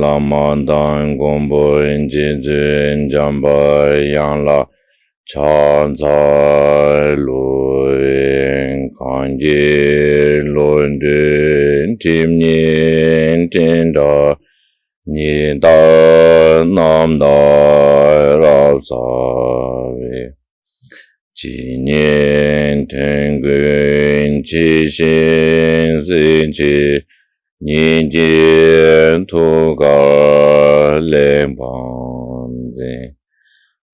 Lamandan gombo injizun jamba yanla chanzai luin kanji lundun timnin tinda nida namda rabsavi jinin tengun jishin zinji Nijin tuga lempanzi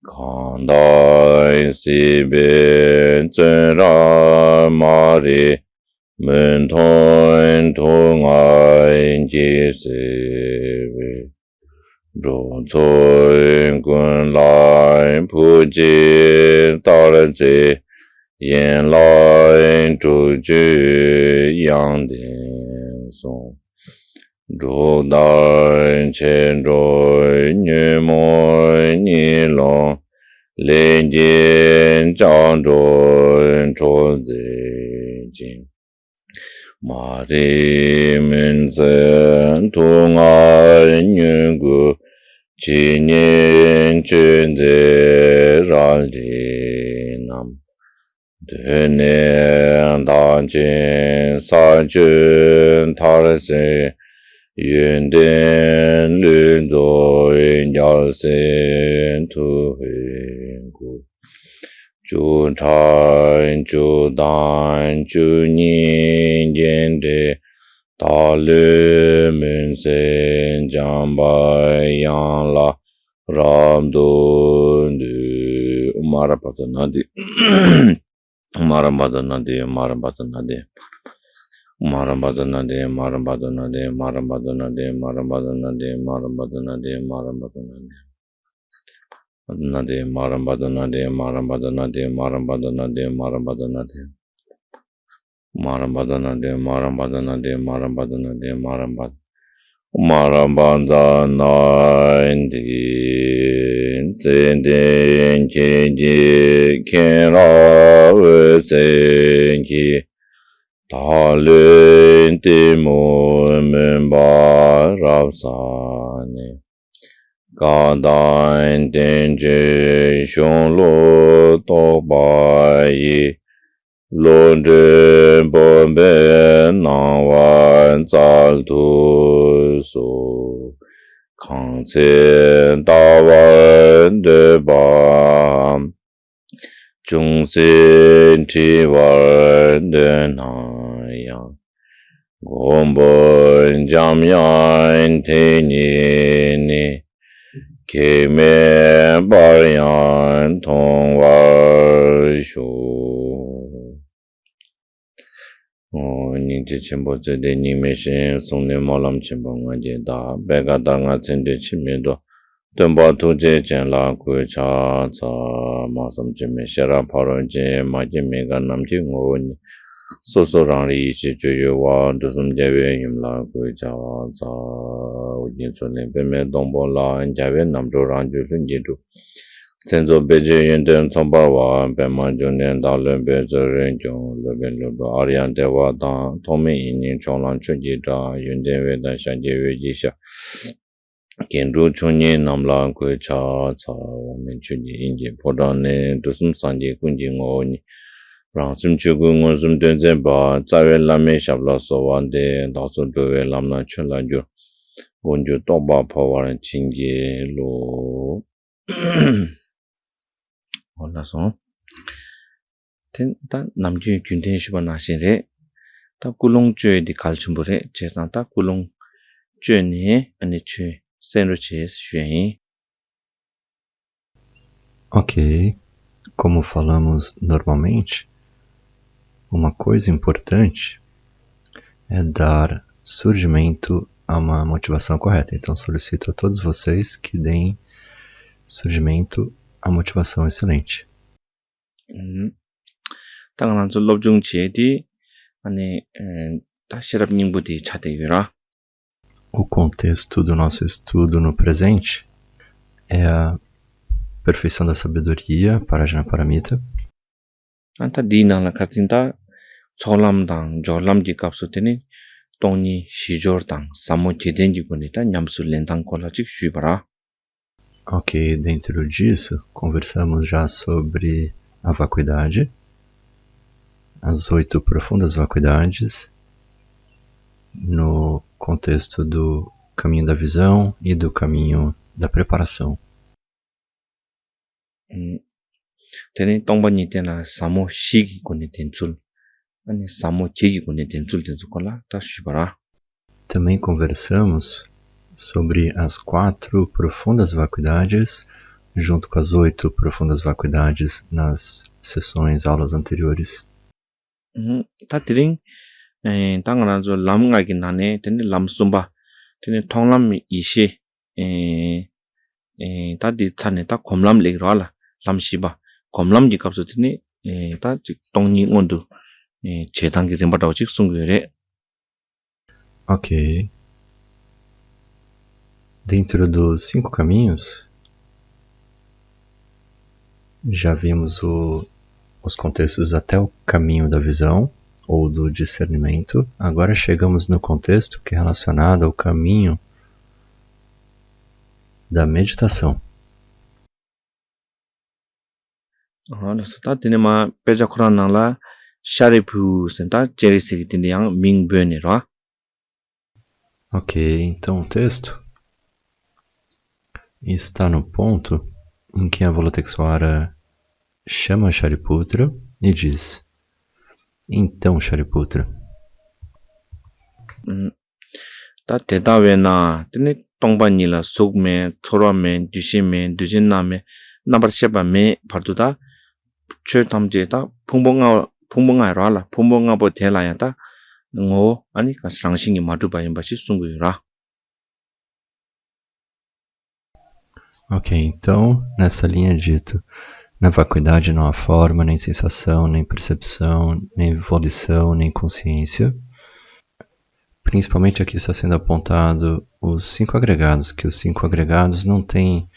Kandai sibi zera mari Muntoin tungai jisibi Rotsoin kunlai puji taranzi Yin lai tuju yangdin song Zhu dai chen zhui nyu moi ni long Lin jin zhang zhui chu zi jing Ma ri min zi tu ngai nyu gu Chi nin chun zi ran ji nam Dönen dan jin san jun tar se Yun den lun zo yin yao sen tu hui gu Ju chan ju dan ju nin yin de Da lu mun sen jang bai yang la Ram dun du Umara pasanadi Marambazanade, Marambazanade, Marambazanade, Marambazanade, Marambazanade, Marambazanade, Marambazanade, Marambazanade. Nade, Marambazanade, Marambazanade, Marambazanade, Marambazanade. Marambazanade, Marambazanade, Marambazanade, Marambaz. Marambazanade. Zendin Kiji Kira Senki Talin Timun Mimba Rapsani Gadan Denji Shunlu Tobayi London Bombe Nawan Zaltu Su Kang Chen Da Wan De Ba Zhong Xin Ti Wan De Na Yang Gong Bon Jiang Yan Ti Ni Ni Ke Me Ba Yan Tong Wa Shu Ningji chenpo tse de ningme shen songne molam chenpo nga je da bega da nga tsende chime do tenpa tu je chen la ku cha tsa ma sam chime shera paro je ma je me ga nam chi ngo ni so so rang ri shi ju yu wa du sum je we yim la ku cha wa tsa u jin so le pe me dong bo la ja we nam do rang ju lun je du Cenzo beje yenden sombarwa be manjun den da len be zeren jong le ben lo do arian de wa da tome yin chong lan chun ji da yenden we da shan je we ji sha gen ru chun ni nam la ku cha cha men chun ji yin ji po da ne du sum san ji kun ji ngo ni rang sum chu gu ngo sum den zen ba za we la me sha la so wan de da su do we lam na chun la ju gon ju to ba po wa ren chin ji lo 올라서 다 남주 균된 시바 나시레 다 꿀롱주에디 갈춤부레 제산다 꿀롱주니 아니 주 센르치스 슈이 Ok, como falamos normalmente, uma coisa importante é dar surgimento a uma motivação correta. Então solicito a todos vocês que deem surgimento a motivação excelente. 당연한 졸업중 지에디 아니 다시랍닝부디 차대위라. O contexto do nosso estudo no presente é a perfeição da sabedoria, Parajana Paramita. 안타 디나라 카진다 졸람당 졸람디 값소테니 Tony Shijordang, Samo Tidenji Gunita, Nyamsu Lentang Kolachik Shubara. Ok, dentro disso, conversamos já sobre a vacuidade, as 8 profundas vacuidades, no contexto do caminho da visão e do caminho da preparação. Tene Tongbani Tena Samo Shigi Gunitensul, Ani Samo Chigi Gunitensul Tensukola, Tashubara. Também conversamos sobre as 4 profundas vacuidades, junto com as 8 profundas vacuidades nas sessões, aulas anteriores. Tá tiring, Tanganzo Lamgagi Nane, Tene Lamsumba, Tene Tonglam Ishe, Tá di Tane, Tá Komlam Legrala, Lamshiba, Komlam Jikapsu Tene, Tá Tongni Ondu, Chetangi Rimbadawchik Sungure. Ok. Dentro dos 5 caminhos, já vimos os contextos até o caminho da visão ou do discernimento. Agora chegamos no contexto que é relacionado ao caminho da meditação. Tá Tinema Pejakuranala, Sharipu Senta, Jerisik Tindiang, Ming Bönero. Ok, então o texto está no ponto em que a Avalokitesvara chama Shariputra e diz: então, Shariputra, Tá Tedavena, Tene Tongbanila, Sugme, Torame, Dushime, Dushiname, Nabarshebame, Partuda, Chetamjeta, Pumbonga Rala, Pumbonga Botelayata, Ngo, Ani Kasrangsing Maduba Embashi Sungura. Ok, então, nessa linha dito, na vacuidade não há forma, nem sensação, nem percepção, nem volição, nem consciência. Principalmente aqui está sendo apontado os 5 agregados, que os 5 agregados não têm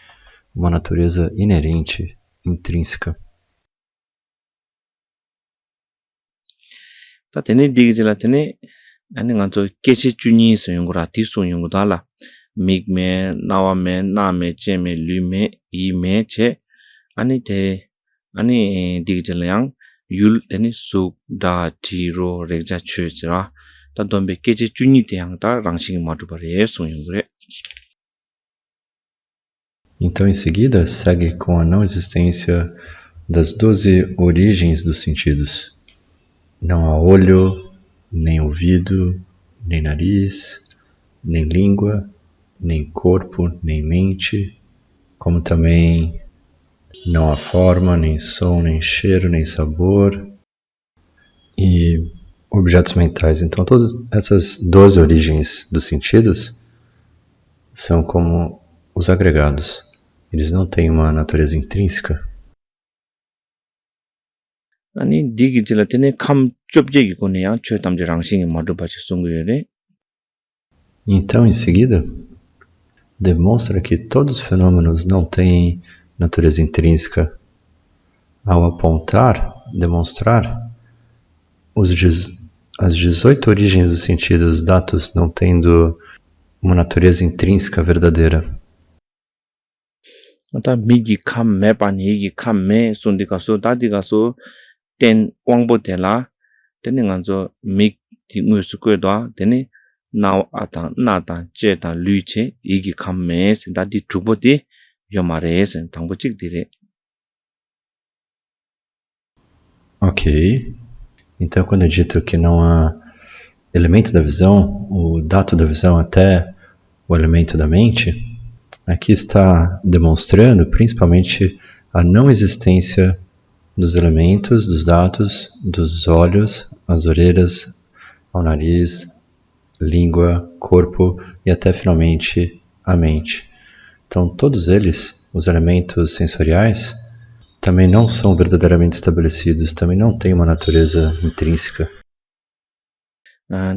uma natureza inerente, intrínseca. Tá Tene Digila Tene, Ani Ganzo Keshi Chuni Suyungura, Tisu Yungudala, Migme, Nawame, Name, Cheme, Lume, Yime, Che, Ani Te, Ani Digilang, Yul Tene Suk, Da, Tiro, Regja Chusira, Tá Dombe Keshi Chuni Teang, Tá Rangsing Matubare, Suyungure. Então, em seguida, segue com a não existência das 12 origens dos sentidos. Não há olho, nem ouvido, nem nariz, nem língua, nem corpo, nem mente, como também não há forma, nem som, nem cheiro, nem sabor e objetos mentais. Então, todas essas 12 origens dos sentidos são como os agregados. Eles não têm uma natureza intrínseca. Ani Digila Tene Kam Chobjegi Kuneang, Chetamji Rangsing Madubachi Sungure. Então, em seguida, demonstra que todos os fenômenos não têm natureza intrínseca ao apontar, demonstrar as 18 origens dos sentidos datos não tendo uma natureza intrínseca verdadeira. Tá Migi Kam Mepani, Igi Kam Me, Sundikasu, Dadikasu, Ten Wangbo Tela, Tene Ganzo Mig Tingusukuedwa, Tene Now Ata, Nata, Jeta, Luce, Igi Kam Me, Dadi Tuboti, Yomares, and Tambuchik Dire. Ok. Então, quando é dito que não há elemento da visão, o dato da visão até o elemento da mente, aqui está demonstrando principalmente a não existência dos elementos, dos dados, dos olhos, as orelhas, ao nariz, língua, corpo e até finalmente a mente. Então, todos eles, os elementos sensoriais, também não são verdadeiramente estabelecidos, também não têm uma natureza intrínseca.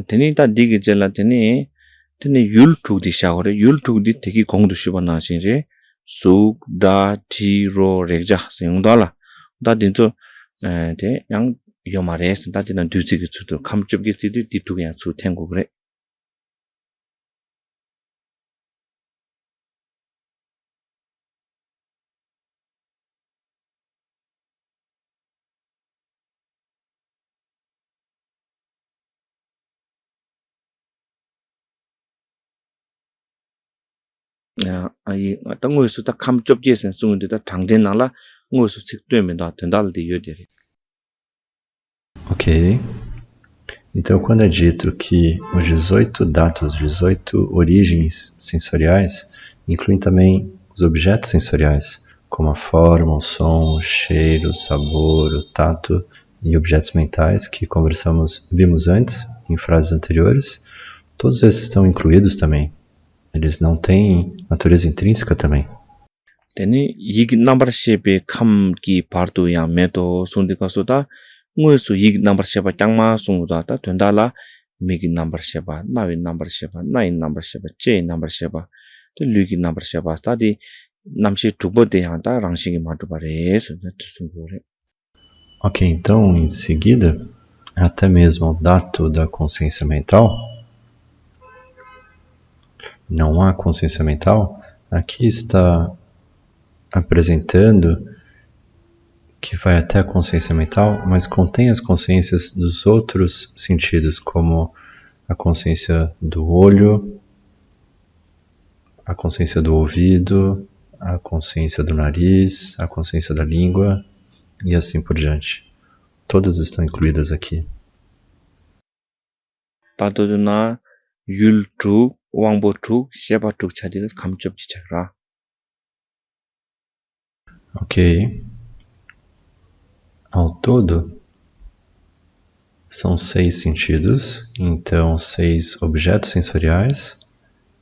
Tene Tá Digila Tene Yul Tukdi Shagore, Yul Tukdi Teki Kongdu Shubana Shinre, Suk, Da, Tiro, Regja, Singdala, Da Dinzo, Yang Yomares, Da Dina Dusiki Sutu, Kam Chubki City, Dituyan Su Tengugre. 아이 어떤 거에서 다 감접지에서 쓰는데 다 당대나라 거에서 직도면 다 된다를 요들이. Ok. Então, quando é dito que os 18 dados, 18 origens sensoriais, incluem também os objetos sensoriais, como a forma, o som, o cheiro, o sabor, o tato e objetos mentais que vimos antes, em frases anteriores, todos esses estão incluídos também. Eles não têm natureza intrínseca também. 되니 이 넘버 쉐베 감기 바르도야 메도 손디가소다 ngoesu 이 넘버 쉐바 장마 송우다 다 된다라 미기 넘버 쉐바 나위 넘버 쉐바 나이 넘버 쉐바 제 넘버 쉐바 또 류기 넘버 쉐바 스타디 남시 두버데 한다 랑싱이 마두바레 순고레. Ok, então em seguida, até mesmo o dato da consciência mental, não há consciência mental, aqui está apresentando que vai até a consciência mental, mas contém as consciências dos outros sentidos, como a consciência do olho, a consciência do ouvido, a consciência do nariz, a consciência da língua e assim por diante. Todas estão incluídas aqui. 다도나 율투 왕보투 쉐바투 차디가 감접지차라. Ok. Ao todo, são 6 sentidos, então 6 objetos sensoriais,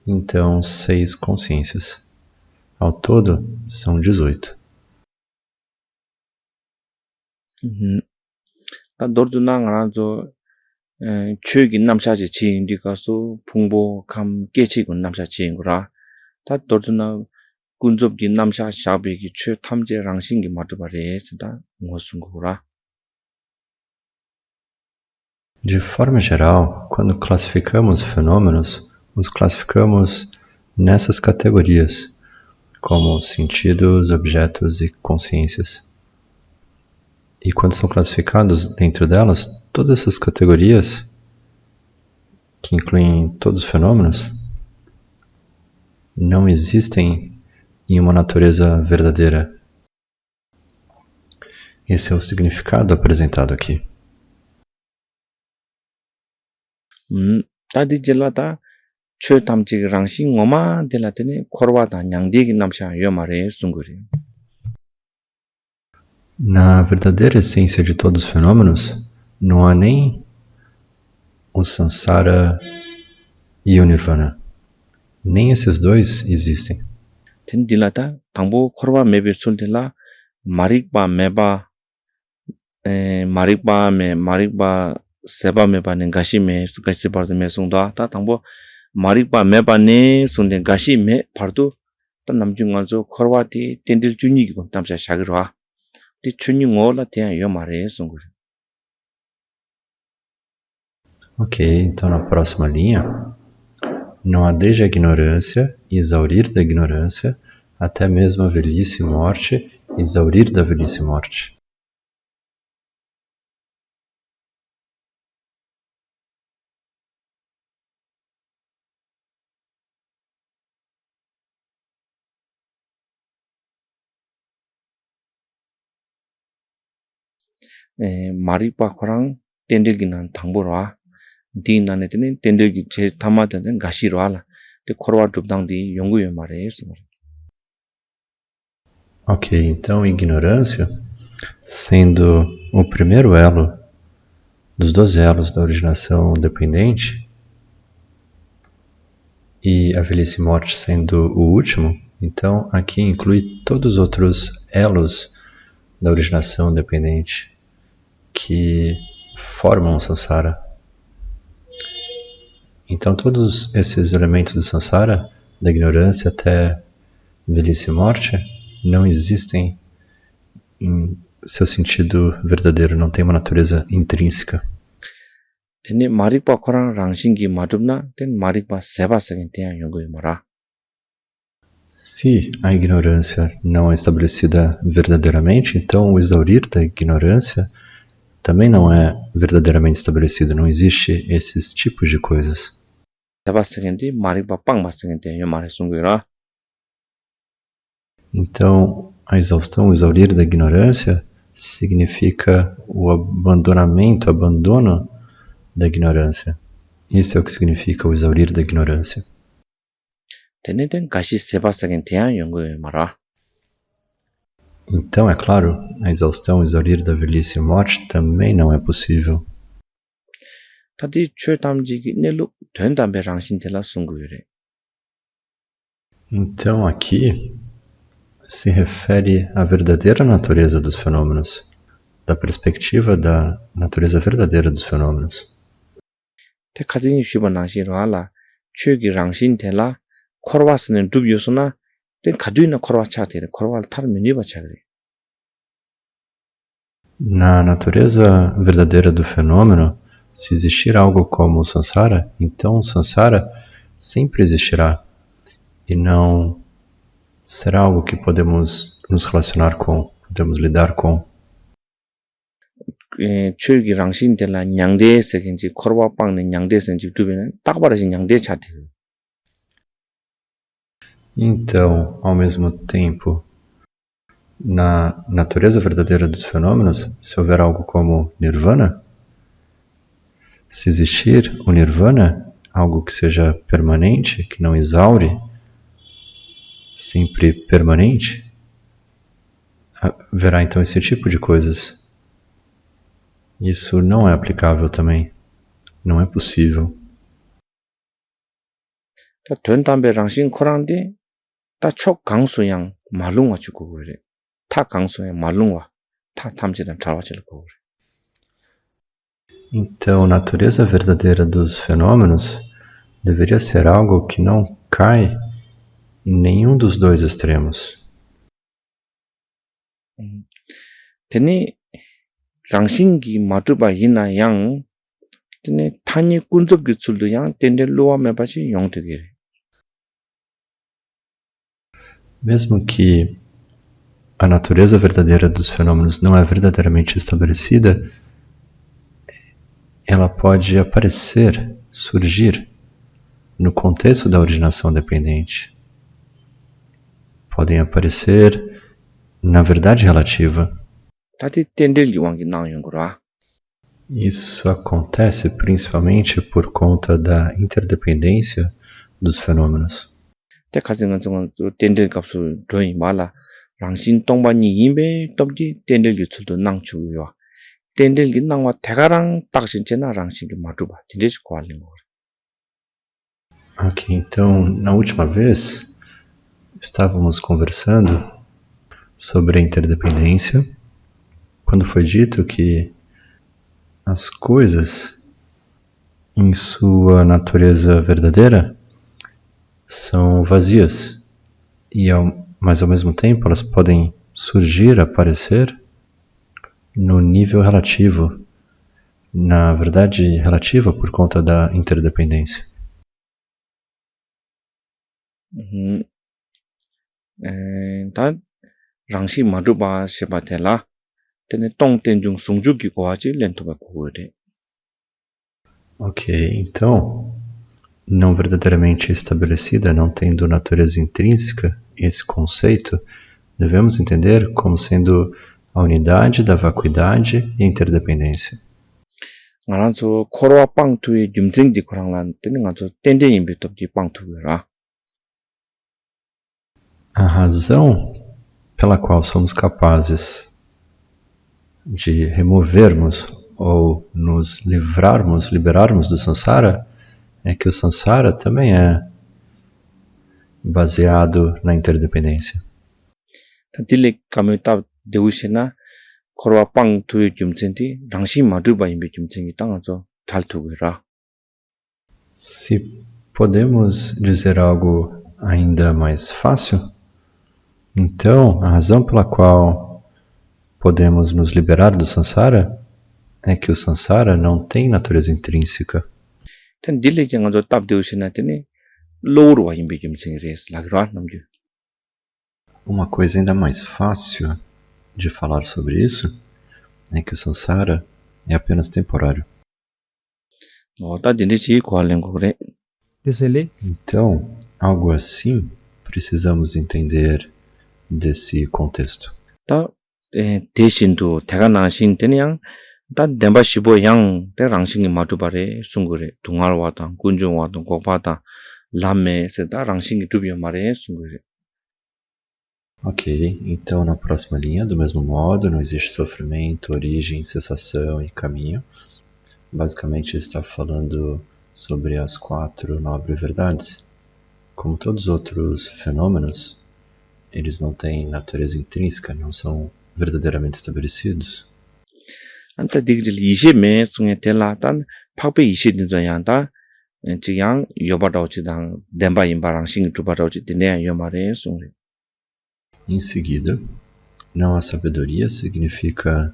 então 6 consciências. Ao todo, são 18. 너도나 나라조 최기 남샤지 지인디가서 풍보 감 깨치군 남샤 지인구라. 다 너도나 군접기 남샤 샤베기 최 탐제 랑싱기 마두바레스다 ngosungu라. De forma geral, quando classificamos fenômenos, os classificamos nessas categorias, como sentidos, objetos e consciências. E quando são classificados dentro delas, todas essas categorias, que incluem todos os fenômenos, não existem em uma natureza verdadeira. Esse é o significado apresentado aqui. 다디 젤라다 최 탐지 랑싱 오마 델라테네 코르와다 냥디기 남샤 요마레 숭구리. Na verdadeira essência de todos os fenômenos, não há nem o Sansara e o Nirvana. Nem esses dois existem. 덴딜라다 당보 코르와 메베 술딜라 마릭바 메바 마릭바 세바 메바는 가시메 가시바르도 메송다 다 당보 마릭바 메바네 손데 가시메 바르도 다 남중간조 코르와티 덴딜 주니기고 담샤 샤그르와 디 주니고라 대한 요 말에 송구. Ok, então na próxima linha, não há desde a ignorância, exaurir da ignorância, até mesmo a velhice e morte, exaurir da velhice e morte. 마릭바 코랑 덴딜기는 당보라 디나네드는 덴딜기 제 담아드는 가시로알라 데 코르와 줍당디 연구요 말에 있어. Ok, então ignorância, sendo o primeiro elo dos 12 elos da originação dependente, e a velhice e morte sendo o último, então aqui inclui todos os outros elos da originação dependente que formam o Sansara. Então todos esses elementos do Sansara, da ignorância até velhice e morte, não existem em seu sentido verdadeiro, não tem uma natureza intrínseca. Tene marikpa korang rangshingi madubna, ten marikpa sebasagen tenha yongoy mara. Se a ignorância não é estabelecida verdadeiramente, então o exaurir da ignorância também não é verdadeiramente estabelecido, não existe esses tipos de coisas. Sebasagen di marikpa pangmasagen tenha yomare sunguira. Então, a exaustão, o exaurir da ignorância, significa o abandono da ignorância. Isso é o que significa o exaurir da ignorância. Teneten gashi sebasagen tian yongo mara. Então, é claro, a exaustão, o exaurir da velhice e morte também não é possível. Tadi chue tamji nelu tuen dambe rangshin tela sungu yore. Então, aqui se refere à verdadeira natureza dos fenômenos, da perspectiva da natureza verdadeira dos fenômenos. Te kazin shuba nangshin roala chue gi rangshin tela korwa senen dub yosuna ten kaduina korwa chaktere, korwa tar meniba chakre. Na natureza verdadeira do fenômeno, se existir algo como o samsara, então o samsara sempre existirá e não será algo que podemos nos relacionar com, podemos lidar com. Chue gi rangshin tela nyangde segenji korwa pangne nyangde senji dubene takbaraji nyangde chaktere. Então, ao mesmo tempo, na natureza verdadeira dos fenômenos, se houver algo como nirvana, se existir o nirvana, algo que seja permanente, que não exaure, sempre permanente, haverá então esse tipo de coisas. Isso não é aplicável também. Não é possível. Ta tuen dambe rangshin korangde ta chok gangsu yang malungwa chuko gore. Ta gangsu yang malungwa ta tamjidan charwachil gore. Então, a natureza verdadeira dos fenômenos deveria ser algo que não cai em nenhum dos dois extremos. Tene rangshin gi matuba hina yang tene tanya kunzub gi tsuldu yang tende luwa mebachi yong tegere. Mesmo que a natureza verdadeira dos fenômenos não é verdadeiramente estabelecida, ela pode aparecer, surgir, no contexto da originação dependente. Podem aparecer na verdade relativa. Tati tende liwangi nang yong gora. Isso acontece principalmente por conta da interdependência dos fenômenos. Te kazingan zungan tende kapsu doi mala rangshin tongba ni yinbe topji tende li tsuldu nang chuyo. Tende li nangwa tegarang takshin chena rangshin gi matuba. Tende shi kwa lingo. Ok, então, na última vez, estávamos conversando sobre a interdependência, quando foi dito que as coisas, em sua natureza verdadeira, são vazias, mas ao mesmo tempo elas podem surgir, aparecer no nível relativo, na verdade relativa por conta da interdependência. Dan rangshi matuba sheba tela tene tong tenjung sungju gi kwaji lentoba kuwede. Ok, então, não verdadeiramente estabelecida, não tendo natureza intrínseca, esse conceito, devemos entender como sendo a unidade da vacuidade e interdependência. Ngaranzo korwa pangtuye yumzengdi koranglan tene nganzo tende yinbe topji pangtuwera. A razão pela qual somos capazes de removermos ou nos liberarmos do samsara, é que o samsara também é baseado na interdependência. Tadile kamyotab dewishena korwa pangtuye yumzengdi rangshi matuba yinbe yumzengdi tanganzo chaltuwera. Se podemos dizer algo ainda mais fácil, então a razão pela qual podemos nos liberar do samsara é que o samsara não tem natureza intrínseca. Tan dile ki nganzo tab dewishena tene lowruwa yinbe yumzengdi res lagra namju. Uma coisa ainda mais fácil de falar sobre isso é que o samsara é apenas temporário. Ta dinde chi kwa lengo gore. Desele Então, algo assim, precisamos entender desse contexto. 다 대신도 대가 나신 때냥 다 덴바 시보 양 대랑싱이 마주바레 숭고레 동알와다 군중와다 고바다 라메세 다 랑싱이 두비어 마레 숭고레. Ok, então na próxima linha, do mesmo modo, não existe sofrimento, origem, cessação e caminho. Basicamente está falando sobre as 4 nobres verdades. Como todos os outros fenômenos, eles não têm natureza intrínseca, não são verdadeiramente estabelecidos. 안타 디글 이시메 숭에 텔라단 파베 이시든 저양다 지양 요바다오치당 덴바 임바랑싱이 두바다오치 디네 요마레 숭레. Em seguida, não há sabedoria significa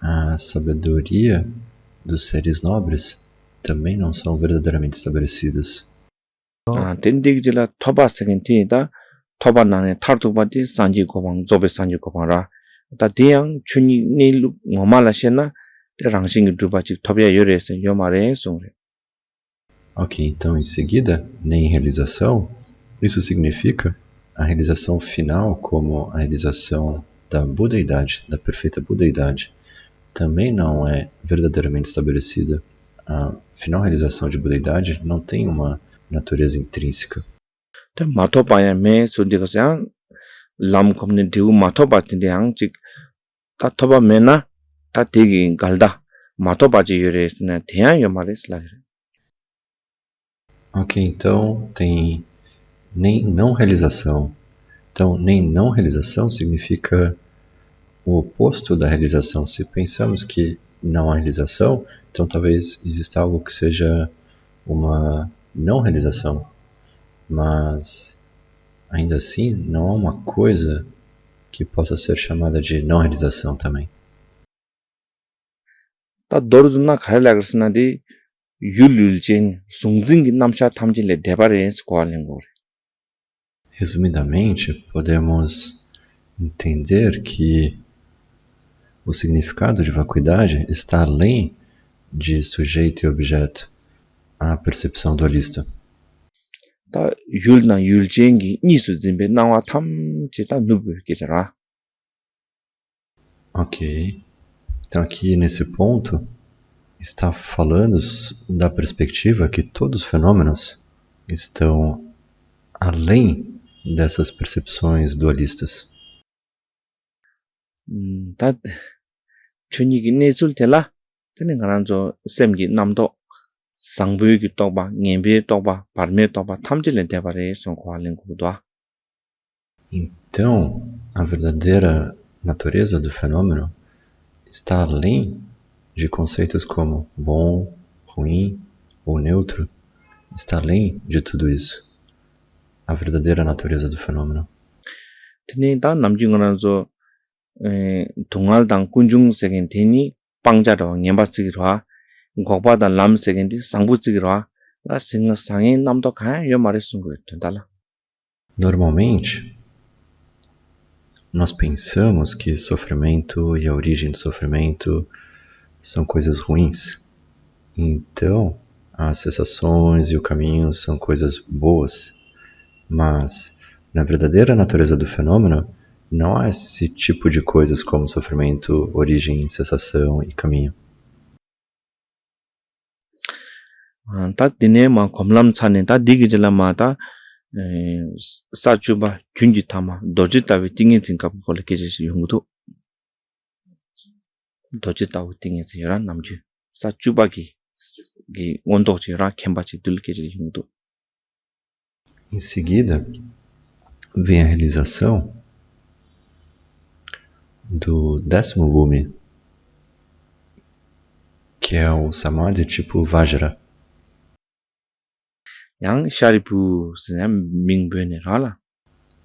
a sabedoria dos seres nobres também não são verdadeiramente estabelecidas. 덴디글라 토바 세겐티다 토바 나네 타르투바디 산지 고방 조베 산지 고방라 다 디양 춘이 네루 ngomalashena 랑싱이 두바치 토비아 요레스 요마레 숭레. Ok, então em seguida, nem realização, isso significa a realização final como a realização da budeidade, da perfeita budeidade, também não é verdadeiramente estabelecida. A final realização de budeidade não tem uma natureza intrínseca. 다 마토바야 메 소디가상 람 커뮤니티 마토바티양 직 타토바 메나 다 되기 갈다 마토바지 요레스나 대양 요마레스라. Ok, então tem nem não realização. Então, nem não realização significa o oposto da realização. Se pensamos que não há realização, então talvez exista algo que seja uma não realização. Mas, ainda assim, não há uma coisa que possa ser chamada de não realização também. 다 도르드나 가르라그스나디 율율진 숭징기 남샤 탐진레 데바레스 고알랭고. Resumidamente, podemos entender que o significado de vacuidade está além de sujeito e objeto, a percepção dualista. 다 율나 율진기 니수진베 나와 탐지다 누브게잖아. Ok. Então aqui nesse ponto está falando da perspectiva que todos os fenômenos estão além dessas percepções dualistas. 다 춘이기 내줄 tel라 되는 거란저 셈기 남도 상부유기 또바 녜비 또바 바르메 또바 탐질레 데바레 송고알랭고도. Então, a verdadeira natureza do fenômeno está além de conceitos como bom, ruim ou neutro, está além de tudo isso. A verdadeira natureza do fenômeno. 드네 다 남중거란저 동알당 군중 세겐테니 빵자로 녜바스기로와 고바다 람 세겐티 상부스기로와 나 생상에 남도 가 요마레 순고 된달라. Normalmente, nós pensamos que sofrimento e a origem do sofrimento são coisas ruins. Então, as cessações e o caminho são coisas boas. Mas, na verdadeira natureza do fenômeno, não há esse tipo de coisas como sofrimento, origem, cessação e caminho. 다 디네마 곰람차네 다 디기질라마다 사주바 균지타마 도지타위 띵인진가 볼게지 용도 도지타위 띵인지라 남주 사주바기 기 원도지라 캠바치 들게지 용도. Em seguida, vem a realização do 10º lume, que é o Samadhi tipo Vajra. 양 샤리부 스냠 밍베네라라.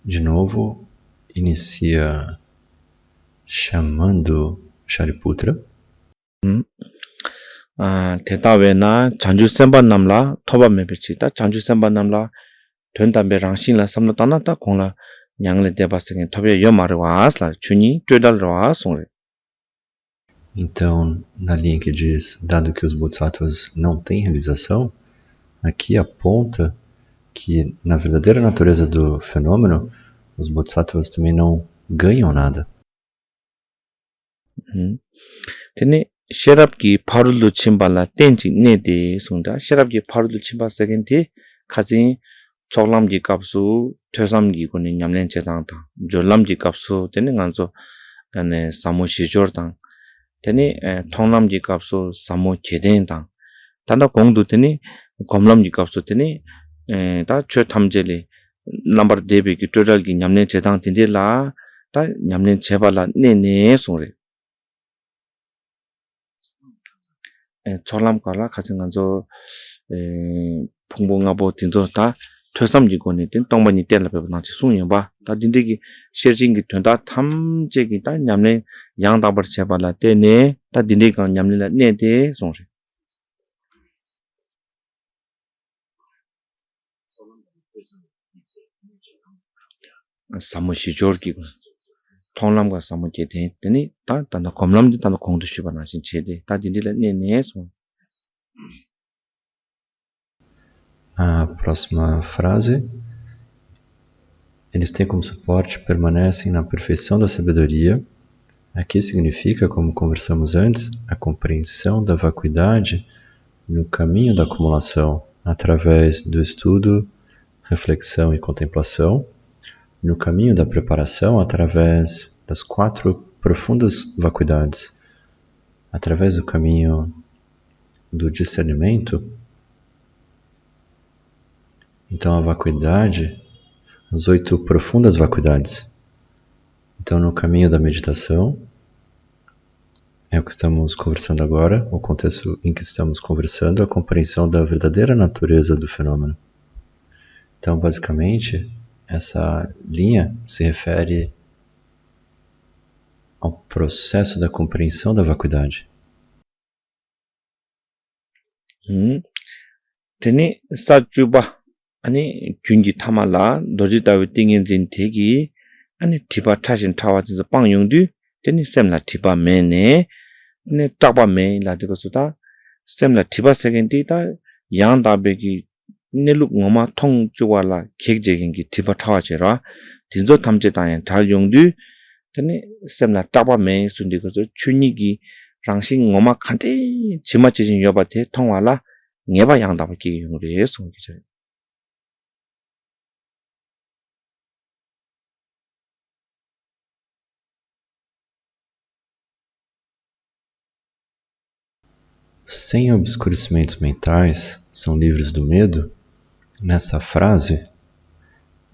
De novo, inicia chamando Shariputra. 대다웨나 잔주 셈반 남라 토바메 베치다 잔주 셈반 남라 된다메 랑신라 삼나타나타 공라 냥레 데바스게 토베 요마르와 아슬라 추니 쬐달로와 송레. Então, na linha que diz, dado que os bodhisattvas não têm realização, aqui aponta que na verdadeira natureza do fenômeno os bodhisattvas também não ganham nada. Tene sherabki parulu chimbala tenchi nede sunda sherabki parulu chimba second kazi choglamji kapsu thosamgi kone nyamlen chedang ta jolamji kapsu tene nganzo ane samu shijor tang tene thonglamji kapsu samu cheden tang tanda gongdu tene gomlamji kapsu tene ta chö thamjele number debe ki total ki nyamlen chedang tinde la ta nyamlen chebala nene sore cholam kala khaching anjo phungbonga bo tinjo ta thosam ji gone tin tongbani tel la na chi sung ba ta dindegi sherjing gi thonda thamje gi ta nyamne yang da bar che bala te ne ta dindegi ka nyamne la ne de song re samushi jor gi thonglamga samuche the teni ta na komlamdi ta kongdu shibana sin chede ta dindila ne so. A próxima frase. Eles têm como suporte, permanecem na perfeição da sabedoria. Aqui significa, como conversamos antes, a compreensão da vacuidade no caminho da acumulação, através do estudo, reflexão e contemplação, no caminho da preparação, através das 4 profundas vacuidades, através do caminho do discernimento. Então a vacuidade, as 8 profundas vacuidades. Então no caminho da meditação, é o que estamos conversando agora, o contexto em que estamos conversando, a compreensão da verdadeira natureza do fenômeno. Então basicamente, essa linha se refere ao processo da compreensão da vacuidade. Tene sajuba ani gyungi thamala dojitawi tingin jin thegi ani thiba thashin thawa jin pang yongdu tene semla thiba mene ne taba me la de suda semla thiba segendi ta yang da be gi neluk ngoma thong chuwala khekjegin gi thiba thawa chera dinzo thamje ta yan thal yongdu tene semla taba me sundi ko chuni gi rangsin ngoma khante chima chijin yobate thongwala ngeba yang da ki yongre so gi che. Sem obscurecimentos mentais, são livres do medo. Nessa frase,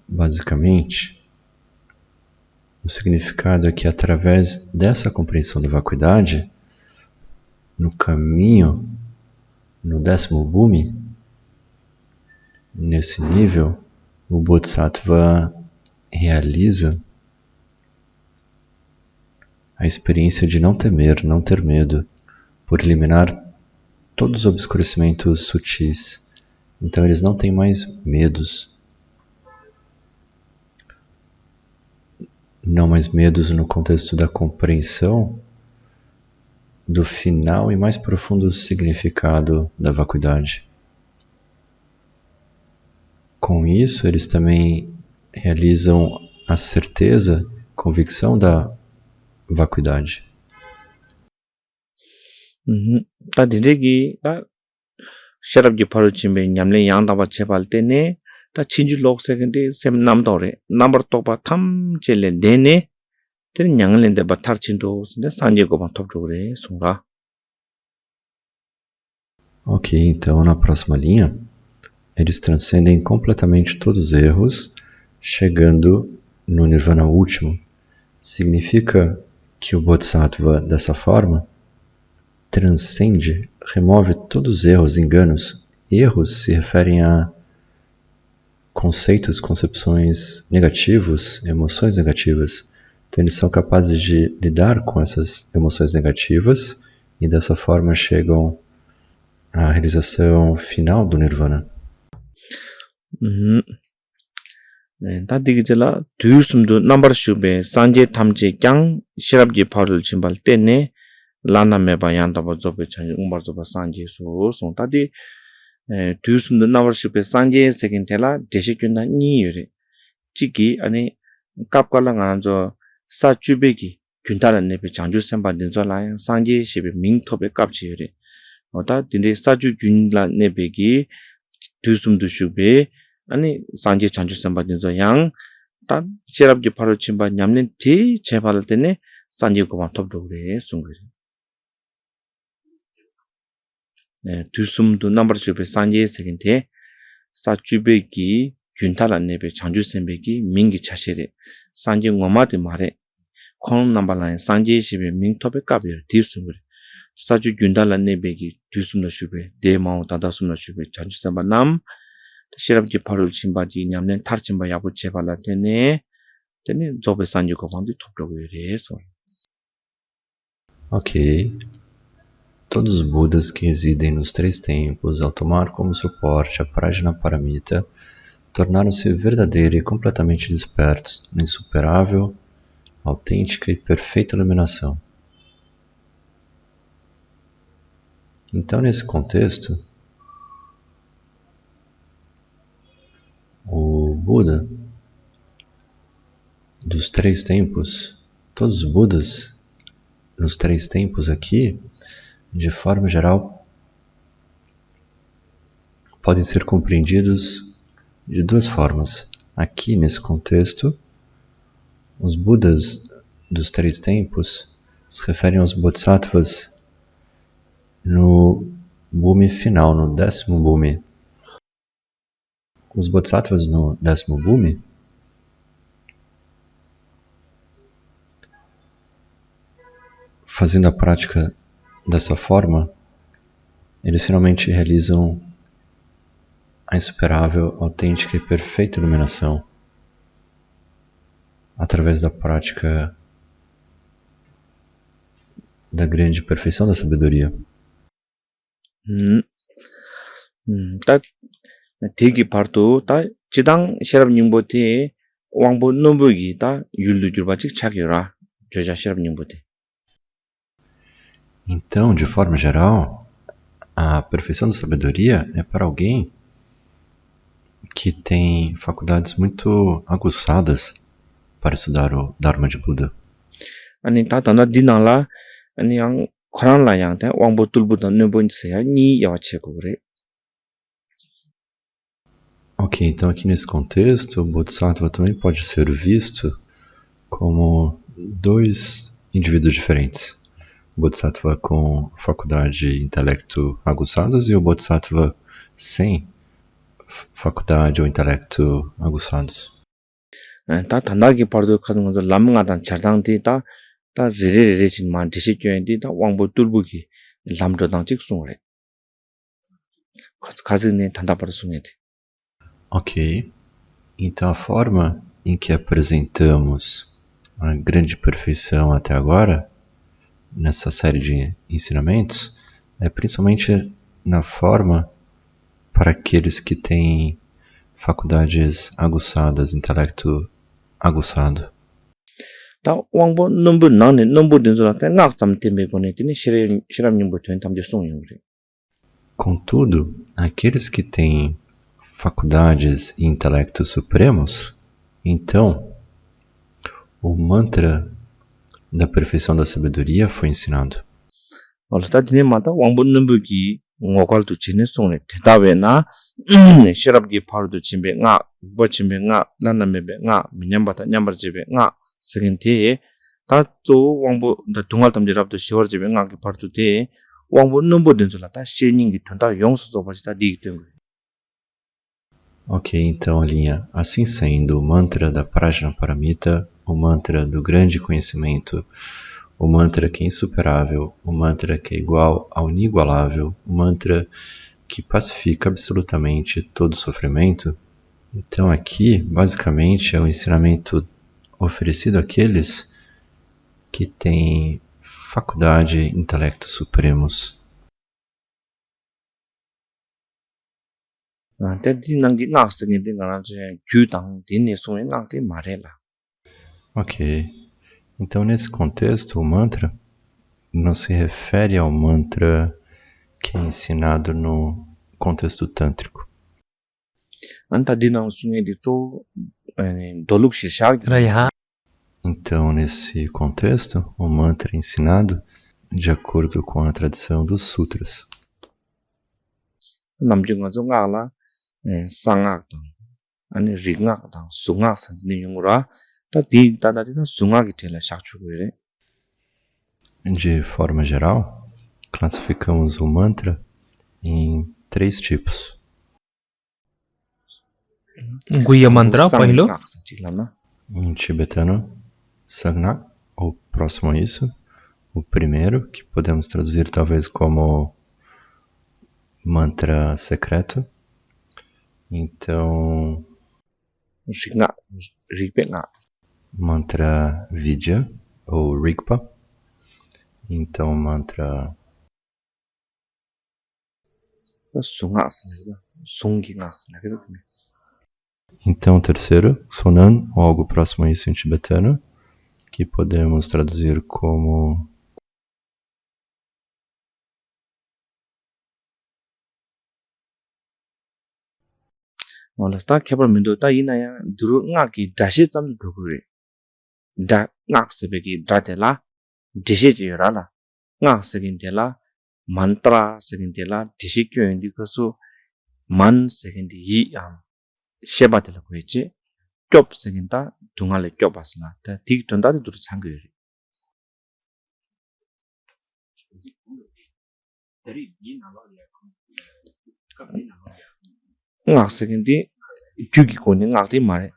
basicamente, o significado é que através dessa compreensão da vacuidade, no caminho, no 10º bhumi, nesse nível, o Bodhisattva realiza a experiência de não temer, não ter medo, por eliminar todos os obscurecimentos sutis. Então eles não têm mais medos. Não mais medos no contexto da compreensão do final e mais profundo significado da vacuidade. Com isso, eles também realizam a certeza, convicção da vacuidade. Ta diregi ta sharabji paru chimbe nyamle yang da ba chebal tene ta chinju lok second sem nam dore number to ba tham chele dene ten nyangle de ba thar chindo sinde sanje go ba top dore sunga. Ok, então na próxima linha, eles transcendem completamente todos os erros, chegando no nirvana último. Significa que o Bodhisattva, dessa forma, transcende, remove todos os erros, enganos. Erros se referem a conceitos, concepções negativos, emoções negativas. Então eles são capazes de lidar com essas emoções negativas e dessa forma chegam à realização final do nirvana. Ta digijala duyusumdu number shube sanje thamje kyang shirabji paru chimbal tene lana meba yanda ba zobe chanji umbar zoba sanje so tadi duyusumdu number shube sanje second tela deshikyunda ni yure chiki ani 갑깔랑 안저 사주베기 균달은 내배 장주 선바 된절라야 상제 시비 민톱에 깝지요래 어다 딘데 사주 균라 내배기 두숨도 슈베 아니 상제 장주 선바 된절 양다 시랍지 바로 침바 냠는 티 제발을 때네 상제 고만 톱도 그래 숭그리 네 두숨도 넘버 슈베 상제 세긴데 사주베기 균탈 내배 장주 선배기 민기 차시래 상제 고마데 말에 콘 넘버라인 상제 시비 민톱에 깝이요 디숨그리 사주 균달란 내배기 두숨노 슈베 데마오 다다숨노 슈베 장주삼바 남 시랍지 바로 심바지 냠nen 타르침바 야부 제발라 테네 조베 산주 고방도 톱로고래서 Ok. Todos os Budas que residem nos três tempos, ao tomar como suporte a Prajnaparamita, tornaram-se verdadeiros e completamente despertos, na insuperável, autêntica e perfeita iluminação. Então, nesse contexto, o Buda dos três tempos, todos os Budas nos três tempos aqui, de forma geral, podem ser compreendidos de duas formas. Aqui, nesse contexto, os Budas dos três tempos se referem aos Bodhisattvas no Bhumi final, no 10º Bhumi. Os Bodhisattvas no 10º Bhumi fazendo a prática dessa forma, eles finalmente realizam a insuperável, autêntica e perfeita iluminação através da prática da grande perfeição da sabedoria. 딱 되게 바로 다 지당 시랍 님보테 왕보 넘보기 다 율도 줄바직 차기라 저자 시랍 님보테 Então, de forma geral, a perfeição da sabedoria é para alguém que tem faculdades muito aguçadas para estudar o Dharma de Buda. 아니 다 단다 디나라 아니 양 코란라 양테 왕보 뚫부다 넘보인세야 니 야와체고 그래 Ok, então aqui nesse contexto, o Bodhisattva também pode ser visto como dois indivíduos diferentes. O Bodhisattva com faculdade e intelecto aguçados e o Bodhisattva sem faculdade ou intelecto aguçados. 다 단다기 바로 가는 것을 남가단 자당디 다 레레레진 디시교인디 다 왕보 뚫부기 남저당 직송을 해 가즈네 단다 바로 숭해디 Ok, então a forma em que apresentamos a grande perfeição até agora, nessa série de ensinamentos, é principalmente na forma para aqueles que têm faculdades aguçadas, intelecto aguçado. 다 왕보 넘보 나네 넘보 된소라테 낙삼 때문에 보내더니 시람님부 된 담제 송용 그래 Contudo, aqueles que têm faculdades e intelectos supremos, então o mantra da perfeição da sabedoria foi ensinado. 얼다 디네마다 왕보 넘보기 ngokal chine sone 대답에 나 시랍기 파르도 침베 nga bo 침베 nga 난남메베 nga 미냠바타 냠버지베 nga 세겐티 다조 왕보 다 동할 담지랍도 시월지베 nga 기 파르도데 왕보 넘보 된줄라다 시닝기 ton다 용서서 버지다 디기 때문에 Ok, então a linha, assim sendo, o mantra da Prajnaparamita, o mantra do grande conhecimento, o mantra que é insuperável, o mantra que é igual ao inigualável, o mantra que pacifica absolutamente todo sofrimento. Então aqui, basicamente, é o ensinamento oferecido àqueles que têm faculdade e intelecto supremos. Ok. Então, nesse contexto, o mantra não se refere ao mantra que é ensinado no contexto tântrico. 안타 디나우 숭에디 조 doluk shishag. Raihan. Então, nesse contexto, o mantra é ensinado de acordo com a tradição dos sutras. 남중가 종가라 상악 아니 링악 당 숭악 선니 용으로 다디 다다리는 숭악이 되라 샥추고래. De forma geral, classificamos o mantra em 3 tipos. Guia mantra पहिलो Em tibetano, Sangnak, ou próximo a isso, o primeiro, que podemos traduzir talvez como mantra secreto. Então, mantra Vidya, ou Rigpa. Então, mantra Então, o terceiro, Sonan, ou algo próximo a isso em tibetano, que podemos traduzir como Olha, está quebrando, tá aí, né? Duro, ngaki, dashi tam doguri. Da, ngak sebeki, datela, dishi jirala. Ngak segintela, mantra segintela, dishi kyo indi kasu, man seginti yi shebatela kuechi, kyop seginta, dungale kyop asla. Ta, dik tondade duro changiri. ngak sekinti gyugi koni ngak di mare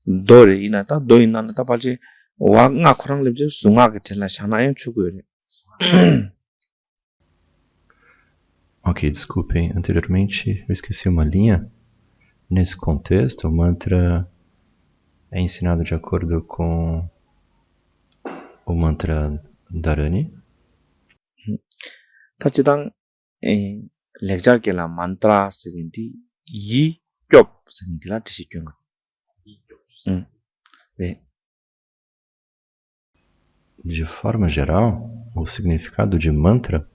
dore ina ta do ina ta palche wa ngak khurang lebje sunga ke thela shana yan chugure. Ok, desculpem, anteriormente eu esqueci uma linha. Nesse contexto, o mantra é ensinado de acordo com o mantra Dharani. 타치당 렉자르게라 만트라 세긴디 이 겹 세긴디라 디시경 거. 네. De forma geral, o significado de mantra